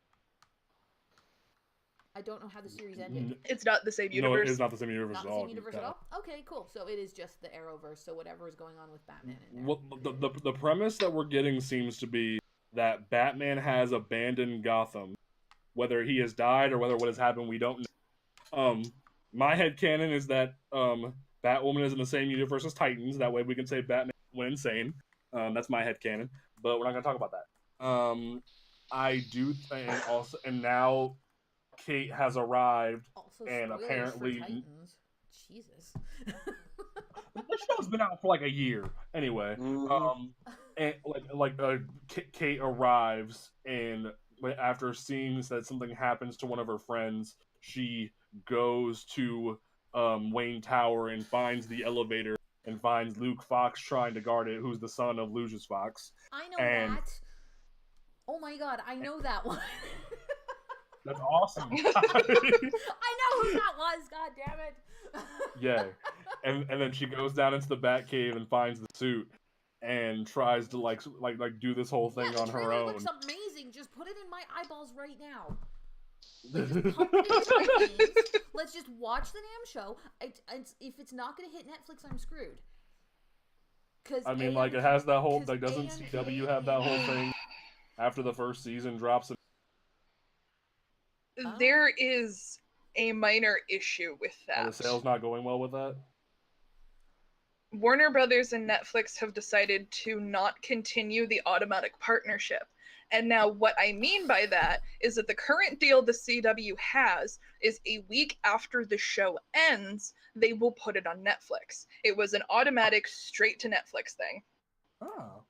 I don't know how the series ended. It's not the same universe. No, it's not the same universe at all. Not the same universe at all? Okay, cool. So it is just the Arrowverse, so whatever is going on with Batman in there. Well, the premise that we're getting seems to be that Batman has abandoned Gotham. Whether he has died or whether what has happened, we don't know. My headcanon is that Batwoman is in the same universe as Titans. That way we can say Batman went insane. That's my headcanon. But we're not going to talk about that. I do, and now Kate has arrived, also, and apparently Jesus. the show's been out for like a year anyway. And Kate arrives, and after seeing that something happens to one of her friends, she goes to Wayne Tower and finds the elevator and finds Luke Fox trying to guard it, who's the son of Lucius Fox. I know that. Oh my god, I know that one. That's awesome. I know who that was, god damn it. Yeah. And then she goes down into the Batcave and finds the suit and tries to like do this whole thing on her own. Looks amazing. Just put it in my eyeballs right now. Let's just watch the damn show. If it's not going to hit Netflix, I'm screwed. I mean, it has that whole, doesn't CW have that whole thing after the first season drops? There is a minor issue with that. Are the sales not going well with that? Warner Brothers and Netflix have decided to not continue the automatic partnership. And now what I mean by that is that the current deal the CW has is a week after the show ends, they will put it on Netflix. It was an automatic straight to Netflix thing. Oh.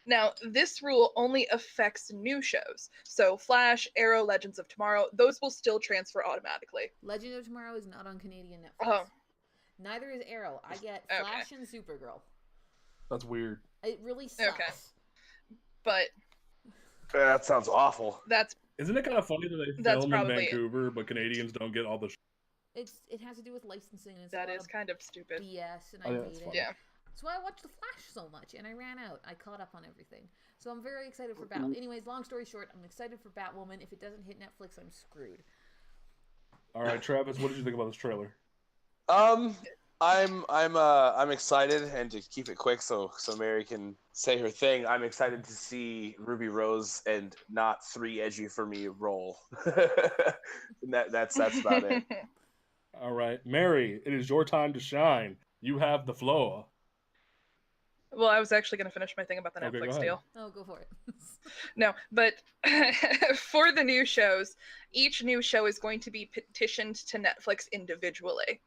Now, this rule only affects new shows. So Flash, Arrow, Legends of Tomorrow, those will still transfer automatically. Legend of Tomorrow is not on Canadian Netflix. Oh. Neither is Arrow. I get Flash and Supergirl. That's weird. It really sucks. Okay. But that sounds awful. That's Isn't it kind of funny that they film in Vancouver, but Canadians don't get all the? It has to do with licensing. And that is kind of stupid. BS, and I hate it. Yeah. So I watched The Flash so much, and I ran out. I caught up on everything. So I'm very excited for Batwoman. Anyways, long story short, I'm excited for Batwoman. If it doesn't hit Netflix, I'm screwed. All right, Travis, what did you think about this trailer? I'm excited, and to keep it quick, so Mary can say her thing. I'm excited to see Ruby Rose and not 3 Edgy for Me roll. That's about it. All right, Mary, it is your time to shine. You have the floor. Well, I was actually going to finish my thing about the Netflix deal. Oh, go for it. No, but for the new shows, each new show is going to be petitioned to Netflix individually.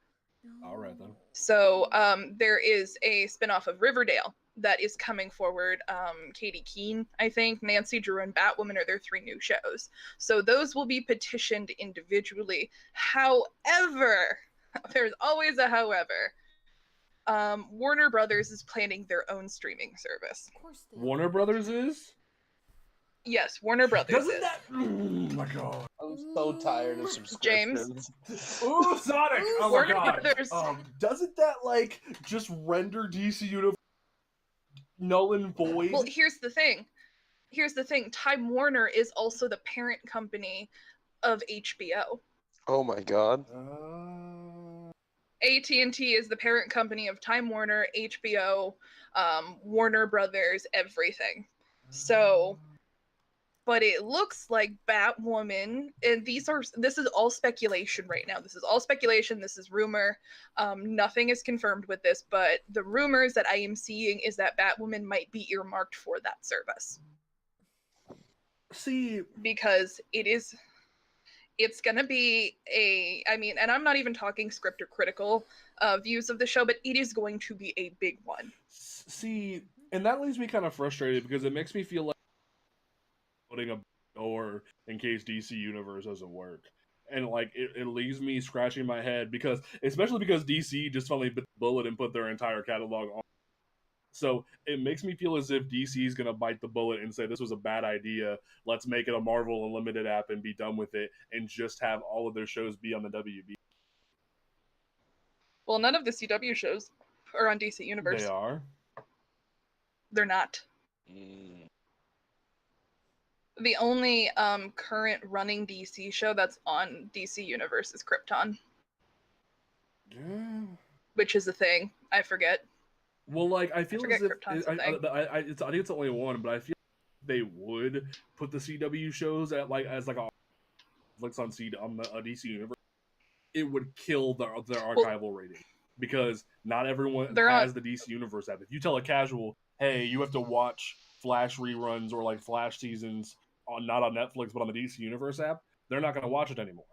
All right, then. So there is a spinoff of Riverdale that is coming forward. Katie Keene, I think, Nancy Drew, and Batwoman are their 3 new shows. So those will be petitioned individually. However, there's always a however. Warner Brothers is planning their own streaming service. Of course they Warner Brothers is? Yes, Warner Brothers Doesn't that... Oh, my God. I'm so tired of subscriptions. James? Ooh, Sonic! Oh, Warner my God. Brothers. Doesn't that, like, just render DC Universe null and void? Well, here's the thing. Time Warner is also the parent company of HBO. Oh, my God. AT&T is the parent company of Time Warner, HBO, Warner Brothers, everything. So, but it looks like Batwoman, and this is all speculation right now. This is all speculation. This is rumor. Nothing is confirmed with this, but the rumors that I am seeing is that Batwoman might be earmarked for that service. See, because it's going to be and I'm not even talking script or critical views of the show, but it is going to be a big one. See, and that leaves me kind of frustrated because it makes me feel like putting a door in case DC Universe doesn't work. And, like, it leaves me scratching my head especially because DC just finally bit the bullet and put their entire catalog on. So it makes me feel as if DC is going to bite the bullet and say this was a bad idea. Let's make it a Marvel Unlimited app and be done with it and just have all of their shows be on the WB. Well, none of the CW shows are on DC Universe. They are? They're not. The only current running DC show that's on DC Universe is Krypton. Yeah. Which is a thing. I forget. Well, like, I feel as if Krypton's I think it's only one, but I feel like they would put the CW shows at as a Netflix on the DC Universe. It would kill their archival rating because not everyone has the DC Universe app. If you tell a casual, hey, you have to watch Flash reruns or like Flash seasons not on Netflix but on the DC Universe app, they're not going to watch it anymore.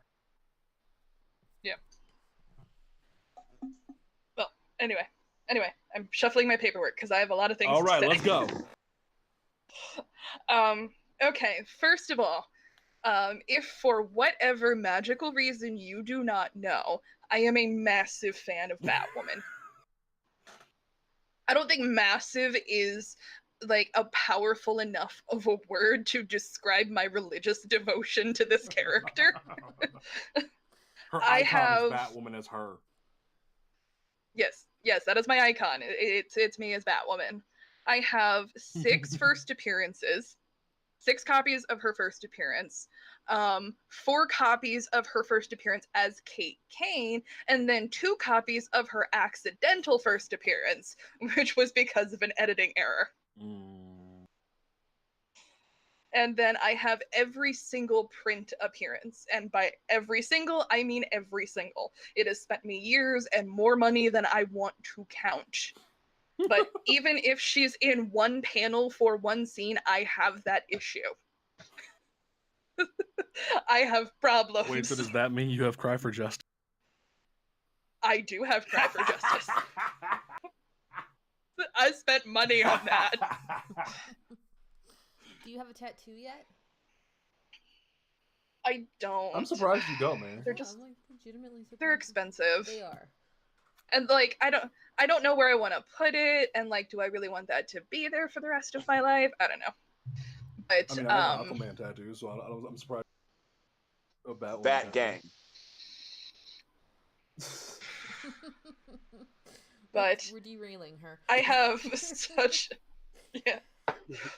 Yeah. Well, anyway, I'm shuffling my paperwork because I have a lot of things to say. All right, let's go. Okay, first of all, if for whatever magical reason you do not know, I am a massive fan of Batwoman. I don't think massive is like a powerful enough of a word to describe my religious devotion to this character. Her icon is Batwoman as her. Yes, that is my icon. It's me as Batwoman. I have 6 first appearances, 6 copies of her first appearance, 4 copies of her first appearance as Kate Kane, and then 2 copies of her accidental first appearance, which was because of an editing error. And then I have every single print appearance. And by every single, I mean every single. It has spent me years and more money than I want to count. But even if she's in one panel for one scene, I have that issue. I have problems. Wait, so does that mean you have Cry for Justice? I do have Cry for Justice. I spent money on that. Do you have a tattoo yet? I don't. I'm surprised you don't, man. They're just legitimately surprised. They're expensive. They are. And like I don't know where I want to put it, and like do I really want that to be there for the rest of my life? I don't know. But I mean, I have an Aquaman tattoo, so I'm surprised. About Bat Gang. But we're derailing her. I have such yeah.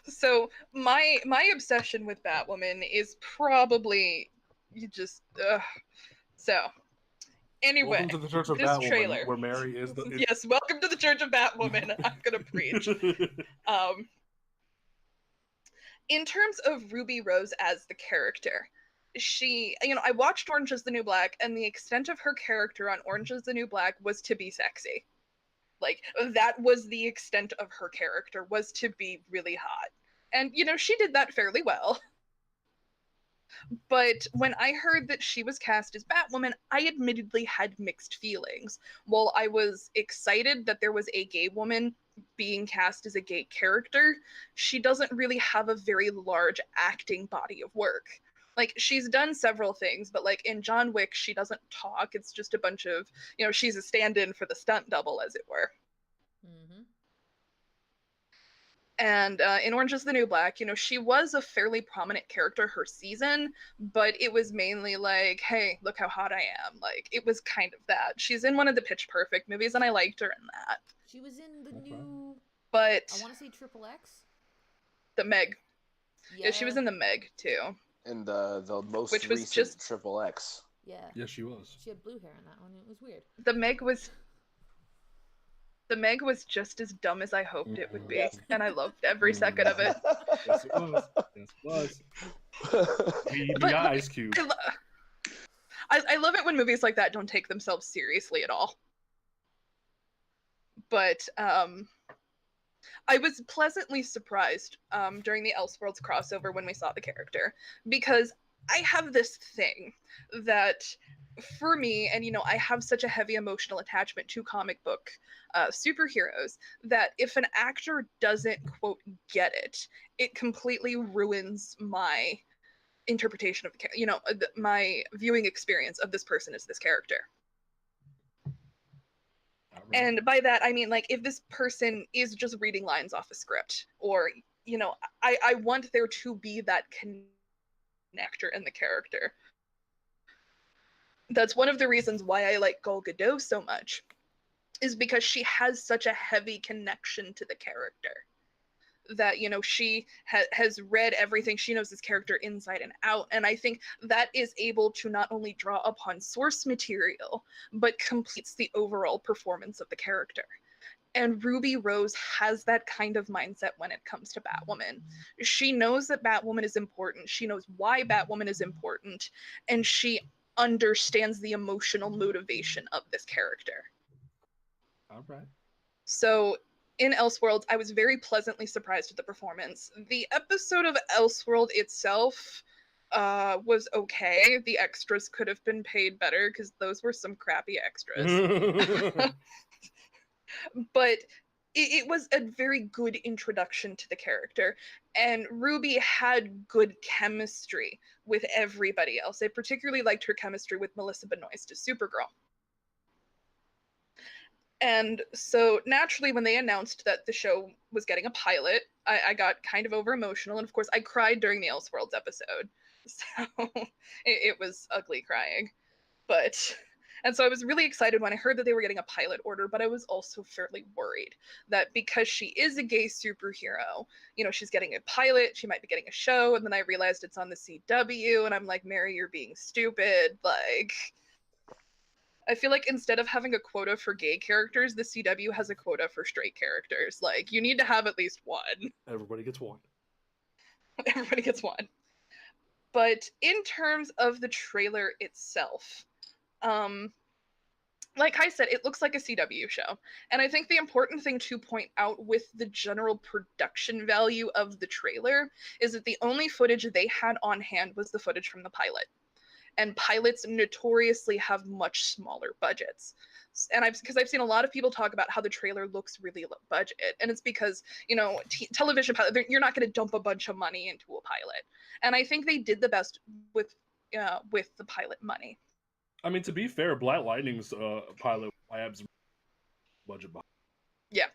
So my obsession with Batwoman is probably so anyway. Welcome to the Church of this Batwoman, trailer. where Mary is the. Yes, welcome to the Church of Batwoman. I'm gonna preach. In terms of Ruby Rose as the character, I watched Orange is the New Black, and the extent of her character on Orange is the New Black was to be sexy. Like, that was the extent of her character, was to be really hot. And, she did that fairly well. But when I heard that she was cast as Batwoman, I admittedly had mixed feelings. While I was excited that there was a gay woman being cast as a gay character, she doesn't really have a very large acting body of work. Like, she's done several things, but like in John Wick, she doesn't talk. It's just a bunch of, she's a stand-in for the stunt double, as it were. Mm-hmm. And in Orange is the New Black, she was a fairly prominent character her season, but it was mainly like, hey, look how hot I am. Like, it was kind of that. She's in one of the Pitch Perfect movies, and I liked her in that. She was in the new... But... I want to say Triple X? The Meg. Yeah, she was in the Meg, too. In the most Which was recent just... Triple X. Yeah. Yes, she was. She had blue hair in that one. It was weird. The Meg was just as dumb as I hoped it would be, and I loved every second of it. Yes, it was. Yes, it was. The Ice Cube. I love it when movies like that don't take themselves seriously at all. But I was pleasantly surprised during the Elseworlds crossover when we saw the character, because I have this thing that, for me, and I have such a heavy emotional attachment to comic book superheroes, that if an actor doesn't, quote, get it, it completely ruins my interpretation of the my viewing experience of this person as this character. Right. And by that, I mean, like, if this person is just reading lines off a script, or, I want there to be that connector in the character. That's one of the reasons why I like Gal Gadot so much, is because she has such a heavy connection to the character. That, she has read everything. She knows this character inside and out. And I think that is able to not only draw upon source material, but completes the overall performance of the character. And Ruby Rose has that kind of mindset when it comes to Batwoman. She knows that Batwoman is important. She knows why Batwoman is important. And she understands the emotional motivation of this character. All right. So in Elseworlds, I was very pleasantly surprised at the performance. The episode of Elseworld itself was okay. The extras could have been paid better, because those were some crappy extras. But it was a very good introduction to the character, and Ruby had good chemistry with everybody else. I particularly liked her chemistry with Melissa Benoist as Supergirl. And so naturally, when they announced that the show was getting a pilot, I got kind of over emotional, and of course I cried during the Elseworlds episode. So it was ugly crying. And so I was really excited when I heard that they were getting a pilot order, but I was also fairly worried that because she is a gay superhero, she's getting a pilot, she might be getting a show, and then I realized it's on the CW, and I'm like, Mary, you're being stupid. Like, I feel like instead of having a quota for gay characters, the CW has a quota for straight characters. Like, you need to have at least one. Everybody gets one. Everybody gets one. But in terms of the trailer itself, like I said, it looks like a CW show. And I think the important thing to point out with the general production value of the trailer is that the only footage they had on hand was the footage from the pilot. And pilots notoriously have much smaller budgets. And because I've seen a lot of people talk about how the trailer looks really low budget. And it's because, television pilot, you're not going to dump a bunch of money into a pilot. And I think they did the best with the pilot money. I mean, to be fair, Black Lightning's pilot labs budget behind. Yeah.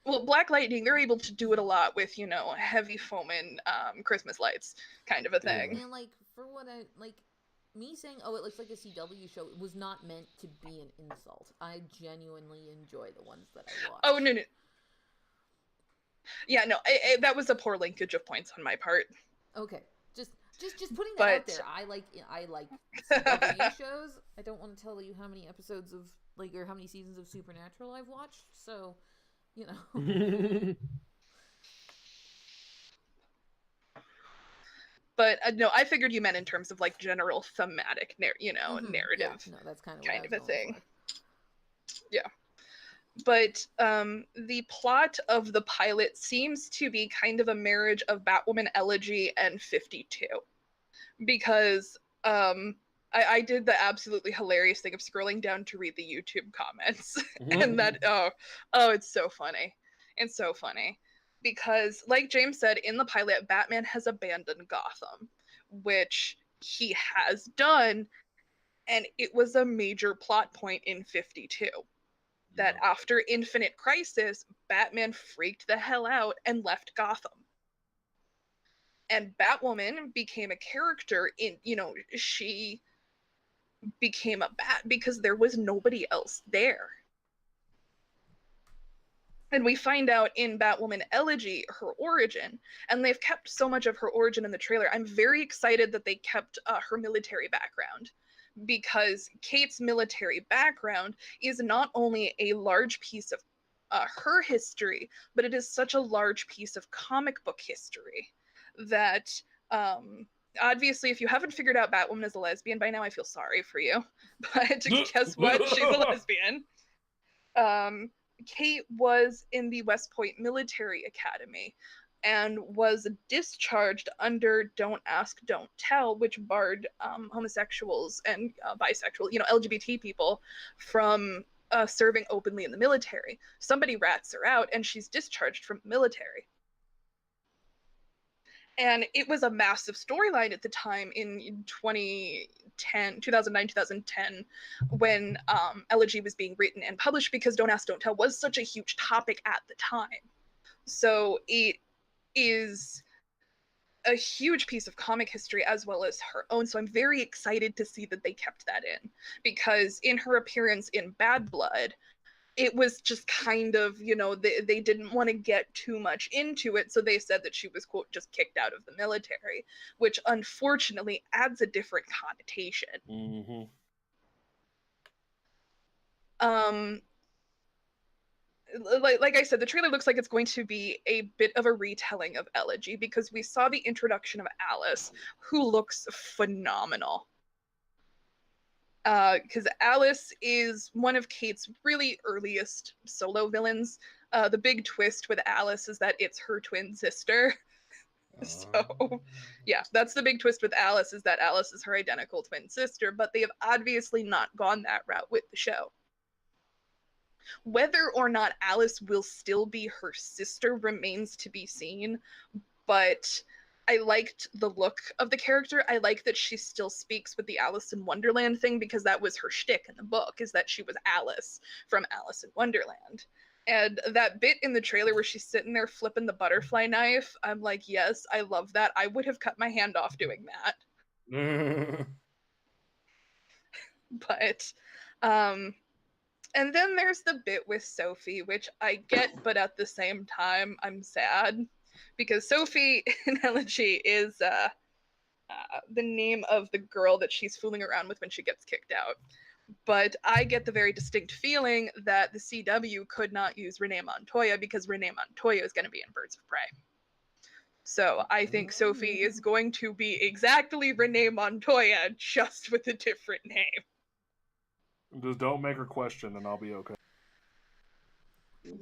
Well, Black Lightning, they're able to do it a lot with, heavy foam and Christmas lights kind of a thing. And, like, for what me saying, "Oh, it looks like a CW show," it was not meant to be an insult. I genuinely enjoy the ones that I watch. Oh, no. Yeah, no, that was a poor linkage of points on my part. Okay, just putting that out there. I like CW shows. I don't want to tell you how many episodes of or how many seasons of Supernatural I've watched. So, you know. But no, I figured you meant in terms of like general thematic, narrative. Yeah, no, that's kind of a thing. For. Yeah. But the plot of the pilot seems to be kind of a marriage of Batwoman Elegy and 52. Because I did the absolutely hilarious thing of scrolling down to read the YouTube comments. And that, it's so funny. It's so funny. Because, like James said, in the pilot, Batman has abandoned Gotham, which he has done, and it was a major plot point in 52. That after Infinite Crisis, Batman freaked the hell out and left Gotham. And Batwoman became a character she became a bat because there was nobody else there. And we find out in Batwoman Elegy her origin, and they've kept so much of her origin in the trailer. I'm very excited that they kept her military background, because Kate's military background is not only a large piece of her history, but it is such a large piece of comic book history that obviously, if you haven't figured out Batwoman is a lesbian by now, I feel sorry for you. But guess what? She's a lesbian. Kate was in the West Point Military Academy and was discharged under Don't Ask, Don't Tell, which barred homosexuals and bisexual, LGBT people from serving openly in the military. Somebody rats her out and she's discharged from the military. And it was a massive storyline at the time in 2009, 2010, when Elegy was being written and published, because Don't Ask, Don't Tell was such a huge topic at the time. So it is a huge piece of comic history as well as her own. So I'm very excited to see that they kept that in, because in her appearance in Bad Blood, it was just kind of, they didn't want to get too much into it. So they said that she was, quote, just kicked out of the military, which unfortunately adds a different connotation. Mm-hmm. Like I said, the trailer looks like it's going to be a bit of a retelling of Elegy, because we saw the introduction of Alice, who looks phenomenal. Because Alice is one of Kate's really earliest solo villains. The big twist with Alice is that it's her twin sister. So, yeah, that's the big twist with Alice, is that Alice is her identical twin sister, but they have obviously not gone that route with the show. Whether or not Alice will still be her sister remains to be seen, but I liked the look of the character. I like that she still speaks with the Alice in Wonderland thing, because that was her shtick in the book, is that she was Alice from Alice in Wonderland. And that bit in the trailer where she's sitting there flipping the butterfly knife, I'm like, yes, I love that. I would have cut my hand off doing that. But, and then there's the bit with Sophie, which I get, but at the same time, I'm sad. Because Sophie in Elegy is the name of the girl that she's fooling around with when she gets kicked out. But I get the very distinct feeling that the CW could not use Renee Montoya, because Renee Montoya is going to be in Birds of Prey. So I think Sophie is going to be exactly Renee Montoya, just with a different name. Just don't make her question, and I'll be okay.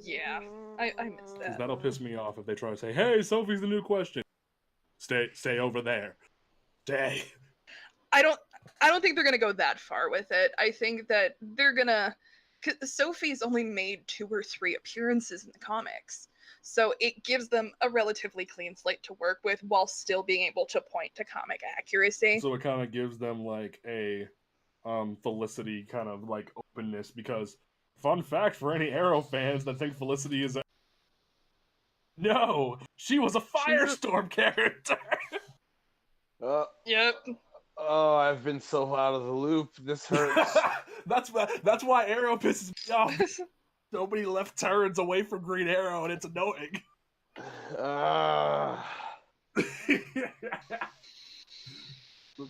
Yeah, I miss that. Because that'll piss me off if they try to say, "Hey, Sophie's the new question." Stay over there. Stay. I don't think they're gonna go that far with it. I think that they're gonna. Cause Sophie's only made 2 or 3 appearances in the comics, so it gives them a relatively clean slate to work with while still being able to point to comic accuracy. So it kind of gives them like a Felicity kind of like openness, because fun fact for any Arrow fans that think Felicity is no, she was a Firestorm character. Yep. Oh, I've been so out of the loop. This hurts. That's why Arrow pisses me off. So many left turns away from Green Arrow, and it's annoying.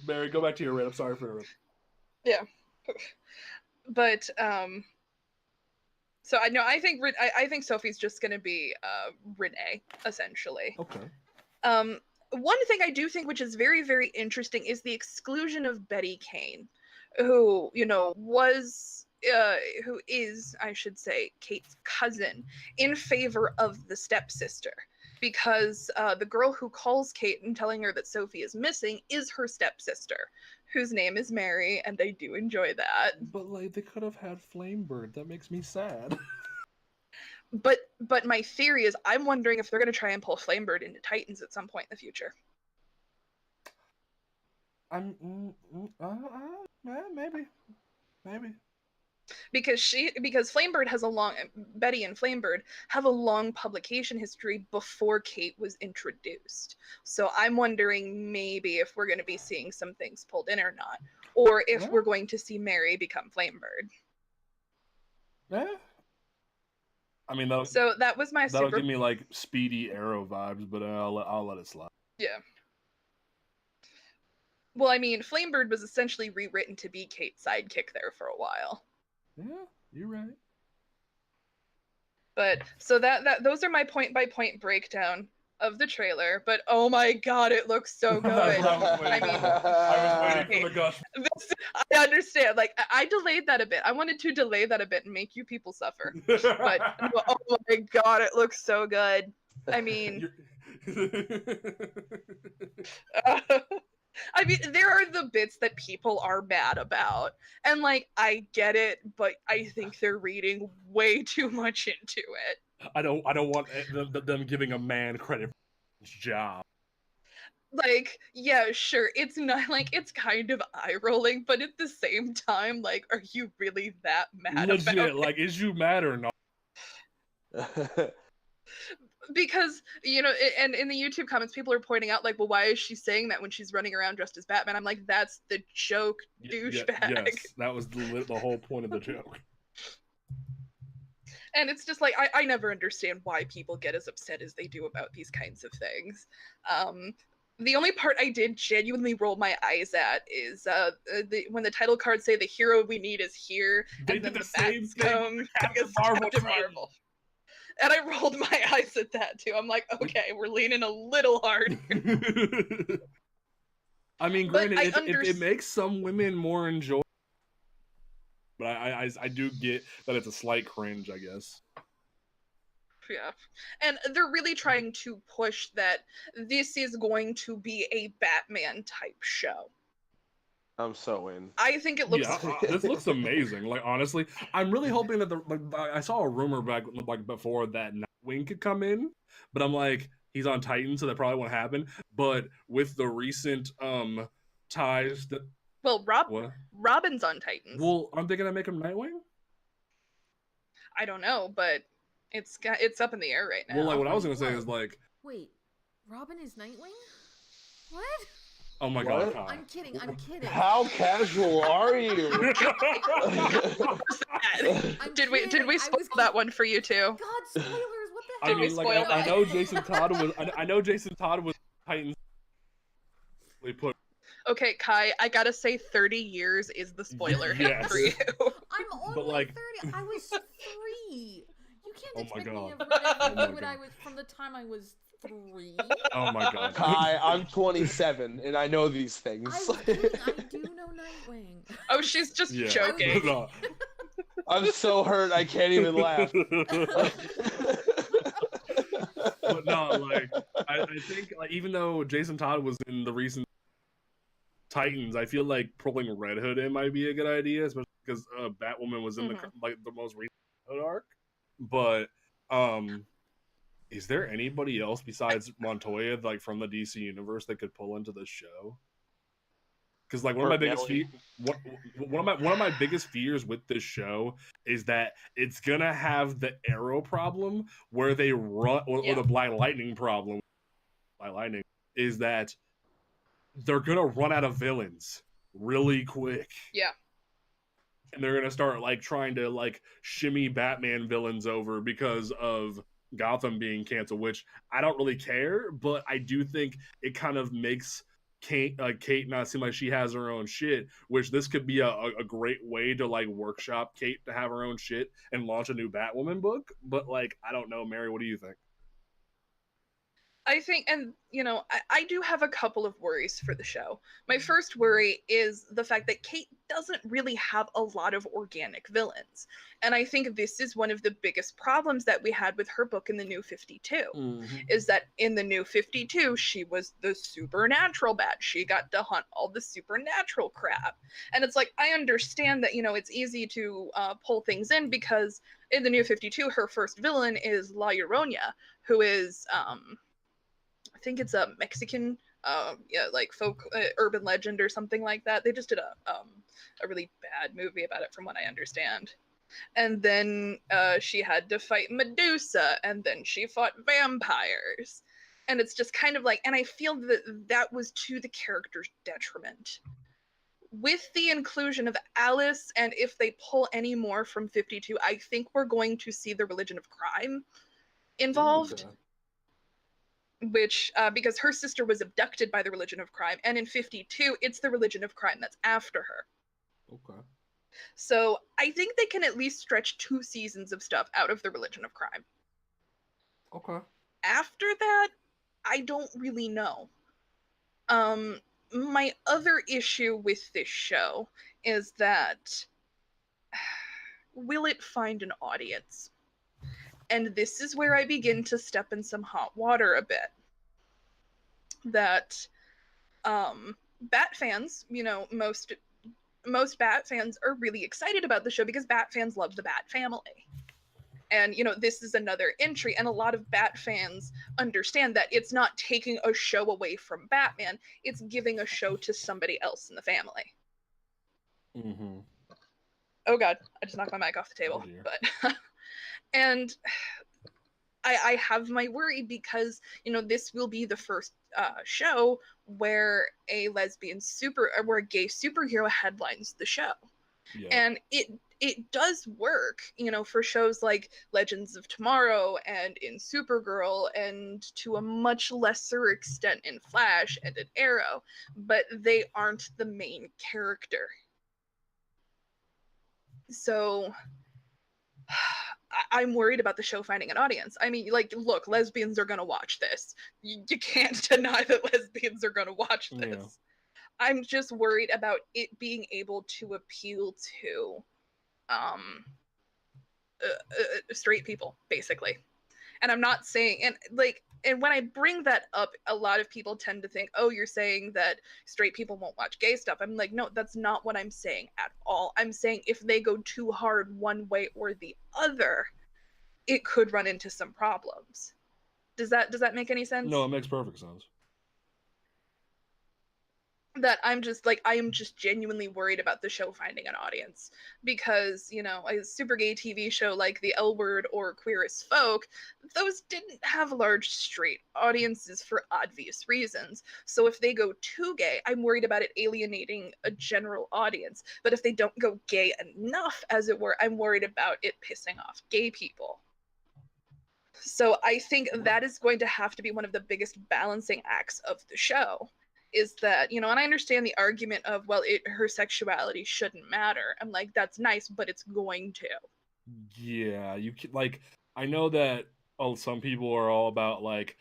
Mary, go back to your rant. I'm sorry for interrupting. Yeah, but so I think Sophie's just gonna be Renee essentially. Okay. One thing I do think, which is very, very interesting, is the exclusion of Betty Kane, who, who is, I should say, Kate's cousin, in favor of the stepsister. Because the girl who calls Kate and telling her that Sophie is missing is her stepsister, whose name is Mary, and I do enjoy that. But, they could have had Flamebird. That makes me sad. But my theory is, I'm wondering if they're going to try and pull Flamebird into Titans at some point in the future. Maybe. Because Flamebird has Betty and Flamebird have a long publication history before Kate was introduced. So I'm wondering maybe if we're going to be seeing some things pulled in or not, or if we're going to see Mary become Flamebird. Yeah. I mean, so that was my that'll give me Speedy Arrow vibes, but I'll let it slide. Yeah. Well, I mean, Flamebird was essentially rewritten to be Kate's sidekick there for a while. Yeah, you're right. But so that those are my point by point breakdown of the trailer. But oh my god, it looks so good. I was waiting for the gush. I understand. I delayed that a bit. I wanted to delay that a bit and make you people suffer. But oh my god, it looks so good. I mean, there are the bits that people are mad about, and I get it, but I think they're reading way too much into it. I don't want them giving a man credit for his job. Yeah, sure, it's not it's kind of eye rolling, but at the same time, are you really that mad? Legit, about it? Is you mad or not? Because, and in the YouTube comments, people are pointing out, well, why is she saying that when she's running around dressed as Batman? I'm like, that's the joke, douchebag. Yes, that was the whole point of the joke. And it's just I never understand why people get as upset as they do about these kinds of things. The only part I did genuinely roll my eyes at is when the title cards say the hero we need is here, they and then did the same bats thing come Captain Marvel. And I rolled my eyes at that too. I'm like, okay, we're leaning a little hard. I mean, granted, it makes some women more enjoyable, but I do get that it's a slight cringe, I guess. Yeah, and they're really trying to push that this is going to be a Batman type show. I'm so in. I think it looks. Yeah, this looks amazing. Honestly, I'm really hoping that I saw a rumor back before that Nightwing could come in, but I'm like, he's on Titan, so that probably won't happen. But with the recent ties that Robin's on Titans. Well, aren't they gonna make him Nightwing? I don't know, but it's up in the air right now. Well, what I was gonna say is wait, Robin is Nightwing? What? Oh my god, Kai. I'm kidding. How casual are you? Did we spoil that one for you too? God, spoilers! What the I hell? I know Jason Todd was. I know Jason Todd was Titans. Okay, Kai, I gotta say 30 years is the spoiler hit for you. I'm only 30. I was 3. You can't expect me to have read everything when I was from the time I was 3. Oh my god. Kai, I'm 27 and I know these things. I do know Nightwing. Oh, she's just joking. No. I'm so hurt I can't even laugh. But no, I think even though Jason Todd was in the recent Titans, I feel like pulling Red Hood in might be a good idea, especially because Batwoman was in the most recent Hood arc. But is there anybody else besides Montoya from the DC universe that could pull into this show? Because one of my biggest fears with this show is that it's gonna have the Arrow problem where they run, or the Black Lightning problem. Black Lightning is that they're gonna run out of villains really quick. Yeah. And they're gonna start like trying to like shimmy Batman villains over because of Gotham being canceled, which I don't really care, but I do think it kind of makes Kate not seem like she has her own shit, which this could be a great way to like workshop Kate to have her own shit and launch a new Batwoman book. But like, I don't know, Mary, what do you think? I think, and I do have a couple of worries for the show. My first worry is the fact that Kate doesn't really have a lot of organic villains. And I think this is one of the biggest problems that we had with her book in the New 52, is that in the New 52, she was the supernatural bat. She got to hunt all the supernatural crap. And it's like, I understand that, it's easy to pull things in because in the New 52, her first villain is La Llorona, who is... I think it's a Mexican, like folk urban legend or something like that. They just did a really bad movie about it, from what I understand. And then she had to fight Medusa, and then she fought vampires. And it's just kind of like, and I feel that was to the character's detriment. With the inclusion of Alice, and if they pull any more from 52, I think we're going to see the religion of crime involved. Okay. Which, because her sister was abducted by the religion of crime, and in 52, it's the religion of crime that's after her. Okay. So I think they can at least stretch 2 seasons of stuff out of the religion of crime. Okay. After that, I don't really know. My other issue with this show is that will it find an audience? And this is where I begin to step in some hot water a bit. That Bat fans, most Bat fans are really excited about the show because Bat fans love the Bat family. And, this is another entry, and a lot of Bat fans understand that it's not taking a show away from Batman, it's giving a show to somebody else in the family. Mm-hmm. Oh God, I just knocked my mic off the table. Oh, but and I have my worry because, this will be the first show where a gay superhero headlines the show. Yeah. And it does work, for shows like Legends of Tomorrow and in Supergirl and to a much lesser extent in Flash and in Arrow, but they aren't the main character. So I'm worried about the show finding an audience. I mean, like, look, lesbians are going to watch this. You can't deny that lesbians are going to watch this. Yeah. I'm just worried about it being able to appeal to straight people, basically. And I'm not saying, and when I bring that up, a lot of people tend to think, oh, you're saying that straight people won't watch gay stuff. I'm like, no, that's not what I'm saying at all. I'm saying if they go too hard one way or the other, it could run into some problems. Does that make any sense? No, it makes perfect sense. That I am just genuinely worried about the show finding an audience because, a super gay TV show like The L Word or Queer as Folk, those didn't have large straight audiences for obvious reasons. So if they go too gay, I'm worried about it alienating a general audience. But if they don't go gay enough, as it were, I'm worried about it pissing off gay people. So I think that is going to have to be one of the biggest balancing acts of the show. Is that, and I understand the argument of, well, her sexuality shouldn't matter. I'm like, that's nice, but it's going to. Yeah, you can, I know that some people are all about, like,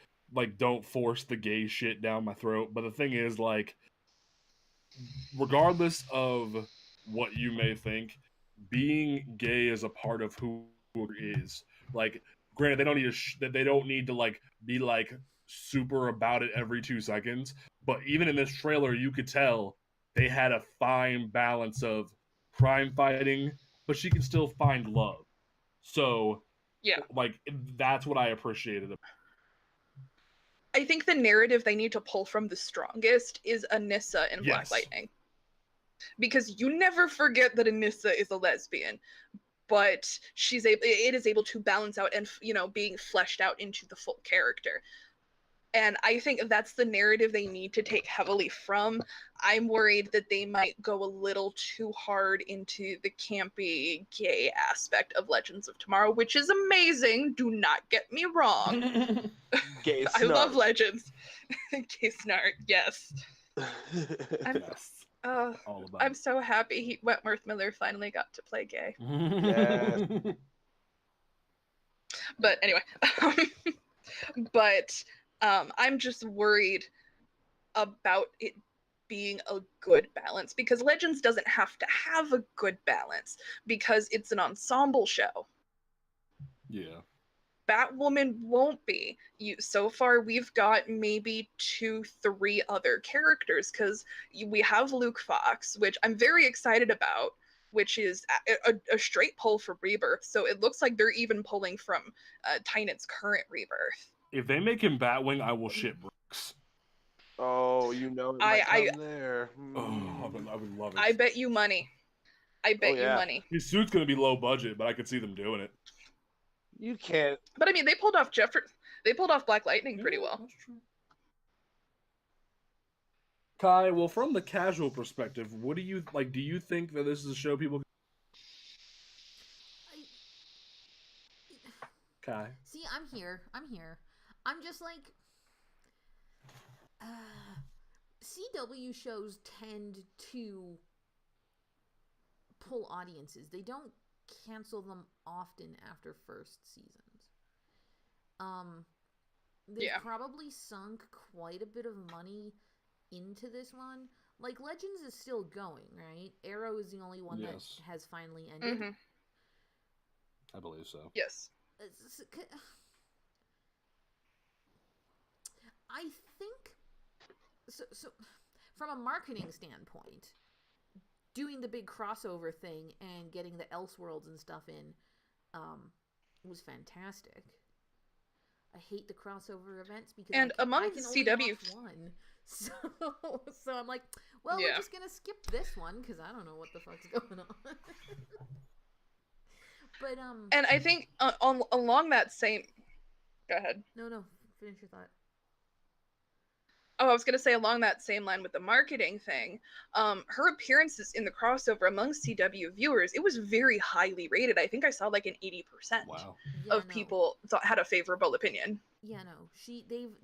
don't force the gay shit down my throat. But the thing is, regardless of what you may think, being gay is a part of who it is. Granted, they don't need to, be, super about it every 2 seconds, but even in this trailer you could tell they had a fine balance of crime fighting, but she can still find love. So yeah, that's what I appreciated. I think the narrative they need to pull from the strongest is Anissa in Black Lightning, because you never forget that Anissa is a lesbian, but it is able to balance out and being fleshed out into the full character. And I think that's the narrative they need to take heavily from. I'm worried that they might go a little too hard into the campy gay aspect of Legends of Tomorrow, which is amazing. Do not get me wrong. Gay I love snark. Legends. Gay snark, yes. Yes. All about I'm so happy Wentworth Miller finally got to play gay. Yes. But anyway, but I'm just worried about it being a good balance, because Legends doesn't have to have a good balance because it's an ensemble show. Yeah. Batwoman won't be. So far, we've got maybe 2-3 other characters, because we have Luke Fox, which I'm very excited about, which is a straight pull for Rebirth. So it looks like they're even pulling from Tynant's current Rebirth. If they make him Batwing, I will shit bricks. Oh, it might come there. Oh, I would love it. I bet you money. I bet you money. His suit's gonna be low budget, but I could see them doing it. You can't. But I mean, they pulled off They pulled off Black Lightning pretty well. That's true. Kai, well, from the casual perspective, what do you like? Do you think that this is a show people? Kai. See, I'm here. I'm just like, CW shows tend to pull audiences. They don't cancel them often after first seasons. They've probably sunk quite a bit of money into this one. Like, Legends is still going, right? Arrow is the only one that has finally ended. Mm-hmm. I believe so. Yes. I think so from a marketing standpoint, doing the big crossover thing and getting the Elseworlds and stuff in was fantastic. I hate the crossover events because among I can CW only watch one. So I'm like, well, we're just gonna skip this one because I don't know what the fuck's going on. But and I think along that same, go ahead. No, finish your thought. Oh, I was going to say along that same line with the marketing thing, her appearances in the crossover among CW viewers, it was very highly rated. I think I saw like an 80% of people had a favorable opinion. Yeah, no,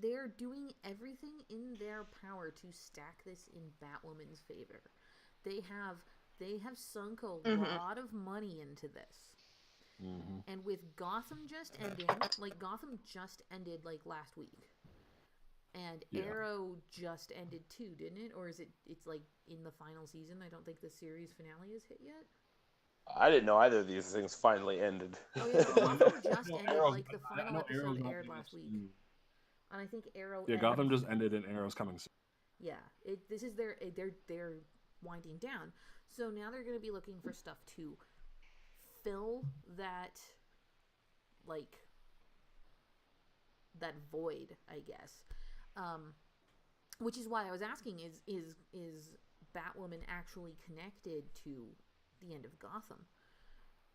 they're doing everything in their power to stack this in Batwoman's favor. They have sunk a lot of money into this. Mm-hmm. And with Gotham just ending, Gotham just ended like last week. And Arrow just ended too, didn't it? Or it's like in the final season? I don't think the series finale is hit yet. I didn't know either of these things finally ended. Oh yeah, Gotham just ended. Like the final episode aired last week. And I think Arrow. Yeah, Gotham just ended, and Arrow's coming soon. Yeah, this is they're winding down. So now they're going to be looking for stuff to fill that, like, that void, I guess. Which is why I was asking, is Batwoman actually connected to the end of Gotham?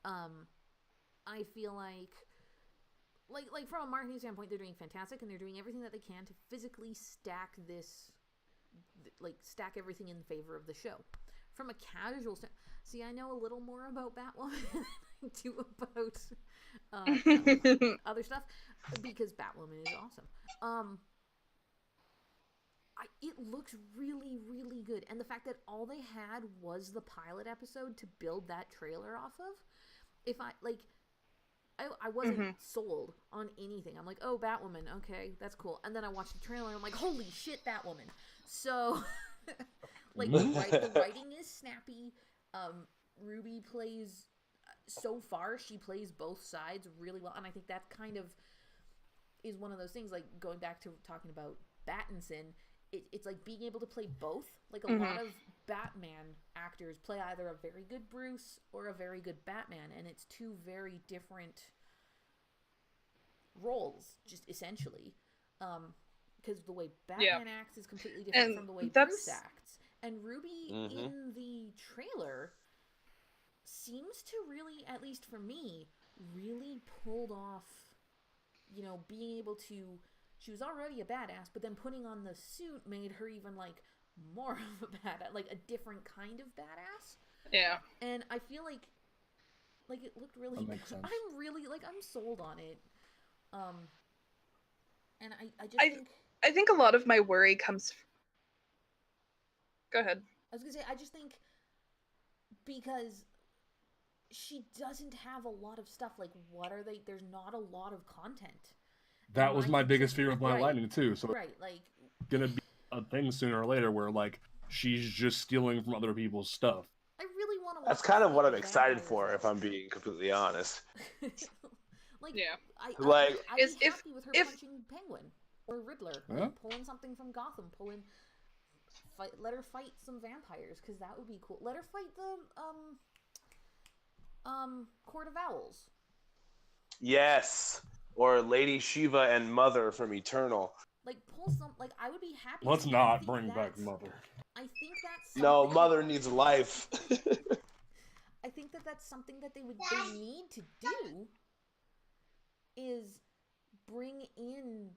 I feel like from a marketing standpoint, they're doing fantastic, and they're doing everything that they can to physically stack this, stack everything in favor of the show. From a casual standpoint, see, I know a little more about Batwoman than I do about other stuff, because Batwoman is awesome. It looks really, really good. And the fact that all they had was the pilot episode to build that trailer off of, I wasn't sold on anything. I'm like, oh, Batwoman, okay, that's cool. And then I watched the trailer and I'm like, holy shit, Batwoman. So, the writing is snappy. Ruby plays, so far, she plays both sides really well. And I think that kind of is one of those things, like, going back to talking about Battinson, it's like being able to play both. Like, a lot of Batman actors play either a very good Bruce or a very good Batman, and it's two very different roles, just essentially. Because the way Batman acts is completely different from the way Bruce acts. And Ruby in the trailer seems to really, at least for me, really pulled off, being able to she was already a badass, but then putting on the suit made her even like more of a badass, like a different kind of badass. Yeah. And I feel like it looked really That makes sense. I'm really like I'm sold on it. And I think a lot of my worry comes. Go ahead. I was gonna say I just think because she doesn't have a lot of stuff. Like, what are they? There's not a lot of content. That was my biggest fear with Black Lightning too. So right, like gonna be a thing sooner or later where like she's just stealing from other people's stuff. I really want to. That's kind of what I'm excited for, if I'm being completely honest. Like, yeah, I'd be happy with her punching Penguin or Riddler, like, pulling something from Gotham, let her fight some vampires, because that would be cool. Let her fight the Court of Owls. Yes, or Lady Shiva and Mother from Eternal. Like, pull some. Like, I would be happy. Let's not bring back Mother. I think that's no. Mother needs life. I think that's something that they need to do. Is bring in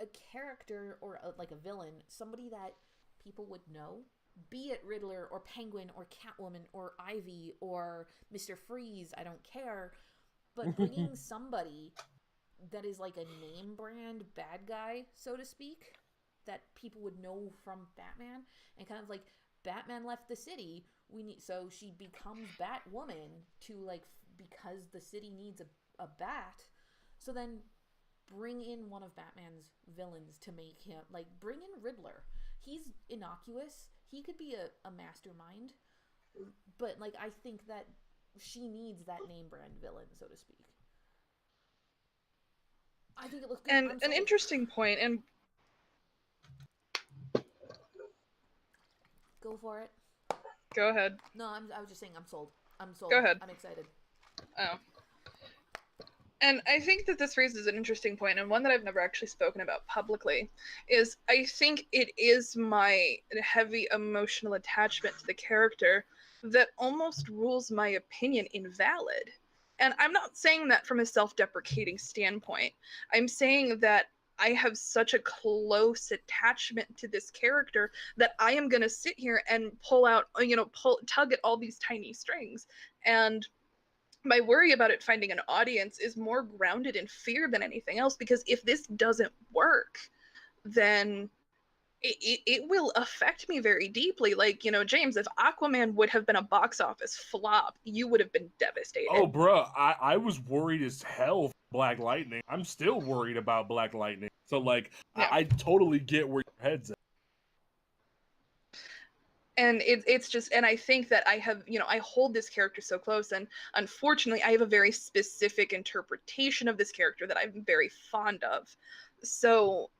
a character or like a villain, somebody that people would know, be it Riddler or Penguin or Catwoman or Ivy or Mr. Freeze, I don't care, but bringing somebody that is like a name brand bad guy, so to speak, that people would know from Batman, and kind of like Batman left the city, so she becomes Batwoman to like because the city needs a bat, so then bring in one of Batman's villains to make him, like, bring in Riddler. He's innocuous. He could be a mastermind, but like I think that she needs that name brand villain, so to speak. I think it looks good. And an interesting point, and go for it. Go ahead. No, I was just saying I'm sold. I'm sold. Go ahead. I'm excited. Oh. And I think that this raises an interesting point, and one that I've never actually spoken about publicly, is I think it is my heavy emotional attachment to the character that almost rules my opinion invalid. And I'm not saying that from a self-deprecating standpoint. I'm saying that I have such a close attachment to this character that I am going to sit here and tug at all these tiny strings. And my worry about it finding an audience is more grounded in fear than anything else, because if this doesn't work, then it will affect me very deeply. Like, James, if Aquaman would have been a box office flop, you would have been devastated. Oh, bruh, I was worried as hell for Black Lightning. I'm still worried about Black Lightning. So, like, yeah. I totally get where your head's at. And it's just, and I think that I have, I hold this character so close, and unfortunately I have a very specific interpretation of this character that I'm very fond of. So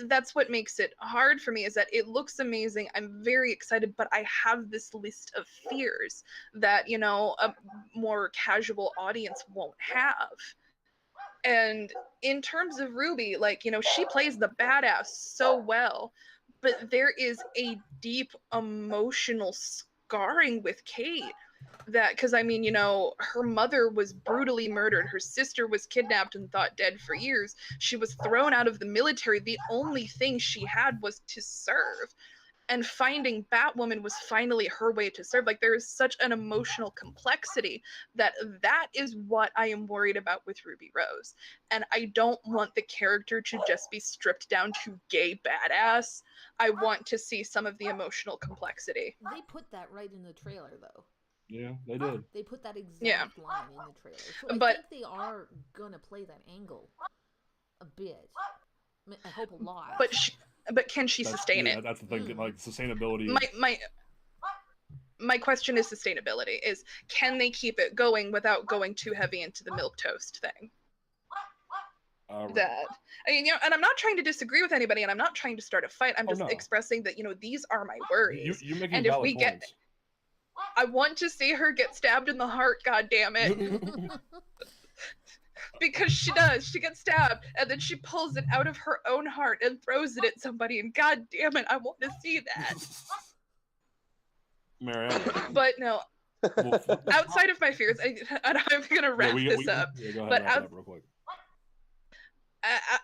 that's what makes it hard for me, is that it looks amazing. I'm very excited, but I have this list of fears that, a more casual audience won't have. And in terms of Ruby, like, she plays the badass so well, but there is a deep emotional scarring with Kate because her mother was brutally murdered. Her sister was kidnapped and thought dead for years. She was thrown out of the military. The only thing she had was to serve. And finding Batwoman was finally her way to serve. Like, there is such an emotional complexity that is what I am worried about with Ruby Rose. And I don't want the character to just be stripped down to gay badass. I want to see some of the emotional complexity. They put that right in the trailer, though. Yeah, they did. They put that exact line in the trailer. So I think they are gonna play that angle a bit. I hope a lot. But can she sustain it? That's the thing. Like, sustainability. My question is sustainability. Is, can they keep it going without going too heavy into the milquetoast thing? Right. And I'm not trying to disagree with anybody, and I'm not trying to start a fight. I'm just expressing that these are my worries. You're making valid points. I want to see her get stabbed in the heart. God damn it. Because she does. She gets stabbed, and then she pulls it out of her own heart and throws it at somebody, and god damn it, I want to see that. Mariana. But no, outside of my fears, I'm going to wrap this up. Yeah, go ahead, but wrap it up real quick.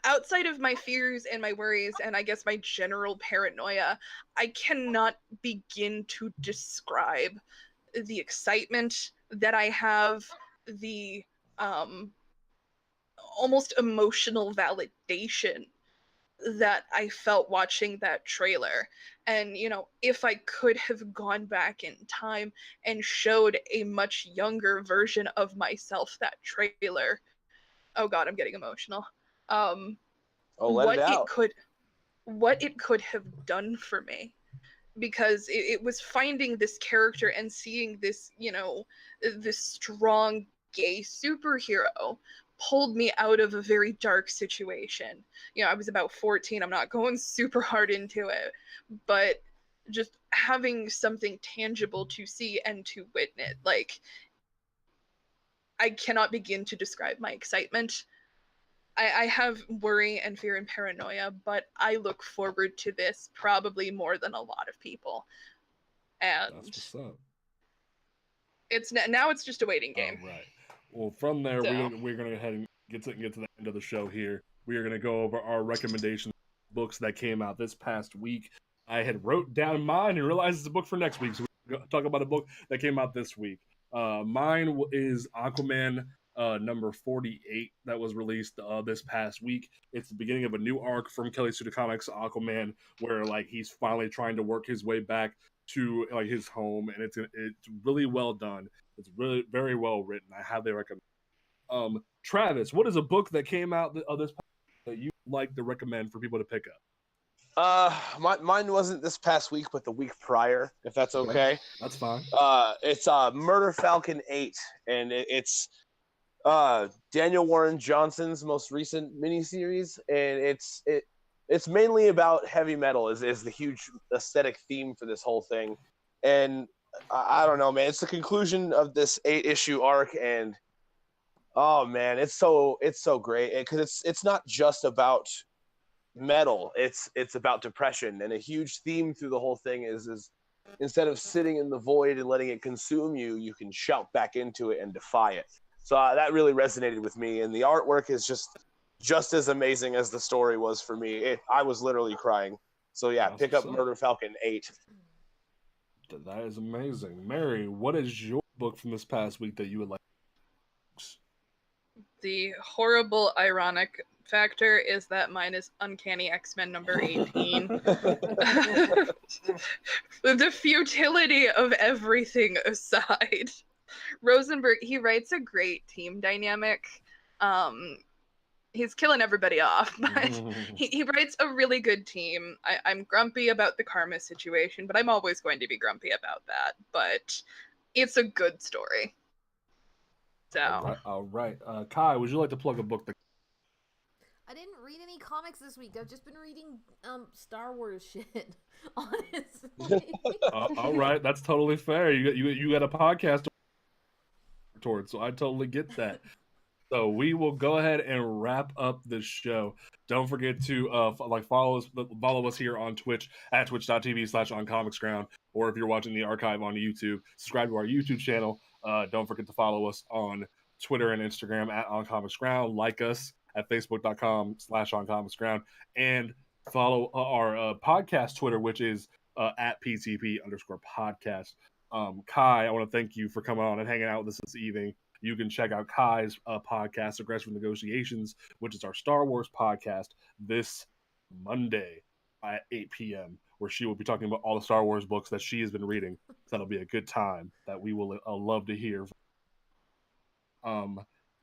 outside of my fears and my worries and I guess my general paranoia, I cannot begin to describe the excitement that I have, the almost emotional validation that I felt watching that trailer. And, you know, if I could have gone back in time and showed a much younger version of myself that trailer, oh God, I'm getting emotional. Let it out. What it could have done for me. Because it was finding this character and seeing this, you know, this strong gay superhero pulled me out of a very dark situation. You know, I was about 14. I'm not going super hard into it, but just having something tangible to see and to witness, like, I cannot begin to describe my excitement. I have worry and fear and paranoia, but I look forward to this probably more than a lot of people. And that's what's up. It's just a waiting game. All right. Well, from there, we're gonna go ahead and get to the end of the show here. We are gonna go over our recommendations, books that came out this past week. I had wrote down mine and realized it's a book for next week, so we're gonna talk about a book that came out this week. Mine is Aquaman number 48 that was released this past week. It's the beginning of a new arc from Kelly Sue Comics Aquaman, where like he's finally trying to work his way back to like his home, and it's really well done. It's really very well written. I highly recommend. Travis, what is a book that came out this past that you like to recommend for people to pick up? Mine wasn't this past week, but the week prior, if that's okay. That's fine. It's Murder Falcon 8, and it's Daniel Warren Johnson's most recent miniseries, and it's mainly about heavy metal is the huge aesthetic theme for this whole thing. And I don't know, man, it's the conclusion of this 8-issue arc, and oh man, it's so great because it's not just about metal, it's about depression, and a huge theme through the whole thing is instead of sitting in the void and letting it consume you, you can shout back into it and defy it. So that really resonated with me, and the artwork is just as amazing as the story was for me. I was literally crying. So yeah, pick up Murder Falcon 8. That is amazing. Mary, what is your book from this past week that you would like? The horrible ironic factor is that mine is Uncanny X-Men number 18. The futility of everything aside, Rosenberg, he writes a great team dynamic. He's killing everybody off, but he writes a really good team. I'm grumpy about the karma situation, but I'm always going to be grumpy about that. But it's a good story. So. All right. Kai, would you like to plug a book? I didn't read any comics this week. I've just been reading Star Wars shit, honestly. All right, that's totally fair. You got a podcast towards, so I totally get that. So we will go ahead and wrap up this show. Don't forget to follow us here on Twitch at twitch.tv/oncomicsground, or if you're watching the archive on YouTube, subscribe to our YouTube channel. Don't forget to follow us on Twitter and Instagram at oncomicsground. Like us at facebook.com/oncomicsground, and follow our podcast Twitter, which is at PTP_podcast. Kai, I want to thank you for coming on and hanging out with us this evening. You can check out Kai's podcast, Aggressive Negotiations, which is our Star Wars podcast, this Monday at 8 p.m., where she will be talking about all the Star Wars books that she has been reading. So that'll be a good time that we will love to hear.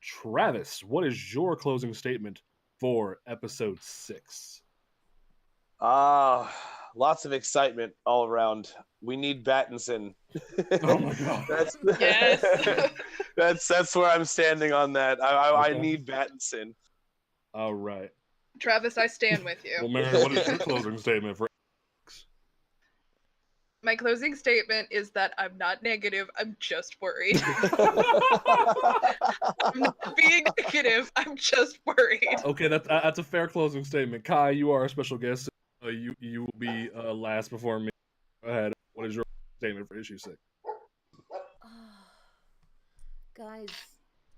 Travis, what is your closing statement for episode 6? Lots of excitement all around. We need Battinson. Oh my god. That's where I'm standing on that. I need Battinson. All right. Travis, I stand with you. Well, Mary, what is your closing statement for? My closing statement is that I'm not negative. I'm just worried. I'm not being negative. I'm just worried. Okay, that's a fair closing statement. Kai, you are a special guest. You will be last before me. Go ahead. What is your statement for issue 6? Guys,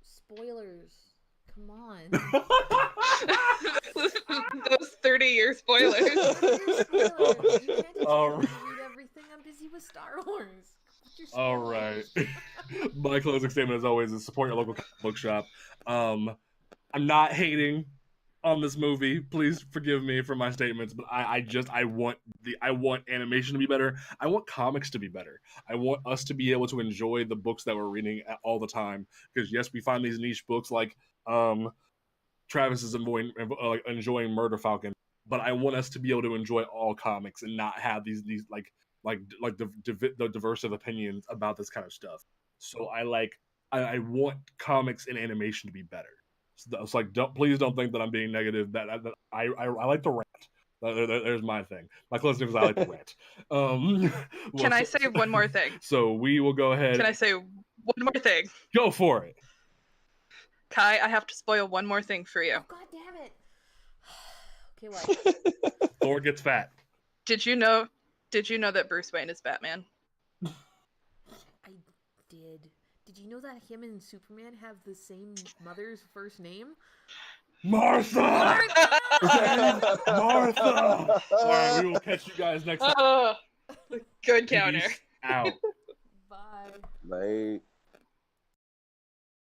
spoilers. come on. Those 30-year spoilers. You can't expect All me to read everything. I'm busy with Star Wars. All right. My closing statement, as always, is support your local bookshop. I'm not hating on this movie. Please forgive me for my statements, but I want animation to be better. I want comics to be better. I want us to be able to enjoy the books that we're reading all the time. Because yes, we find these niche books like Travis is enjoying Murder Falcon, but I want us to be able to enjoy all comics and not have these the diverse of opinions about this kind of stuff. So I want comics and animation to be better. So it's like, please don't think that I'm being negative. That I like to rant. There's my thing. My closing is I like to rant. Can I say one more thing? So we will go ahead. Can I say one more thing? Go for it. Kai, I have to spoil one more thing for you. Oh, God damn it. Okay, what? Thor gets fat. Did you know that Bruce Wayne is Batman? I did. Did you know that him and Superman have the same mother's first name? Martha! Martha! All right, we will catch you guys next time. Good counter. Peace out. Bye. Bye.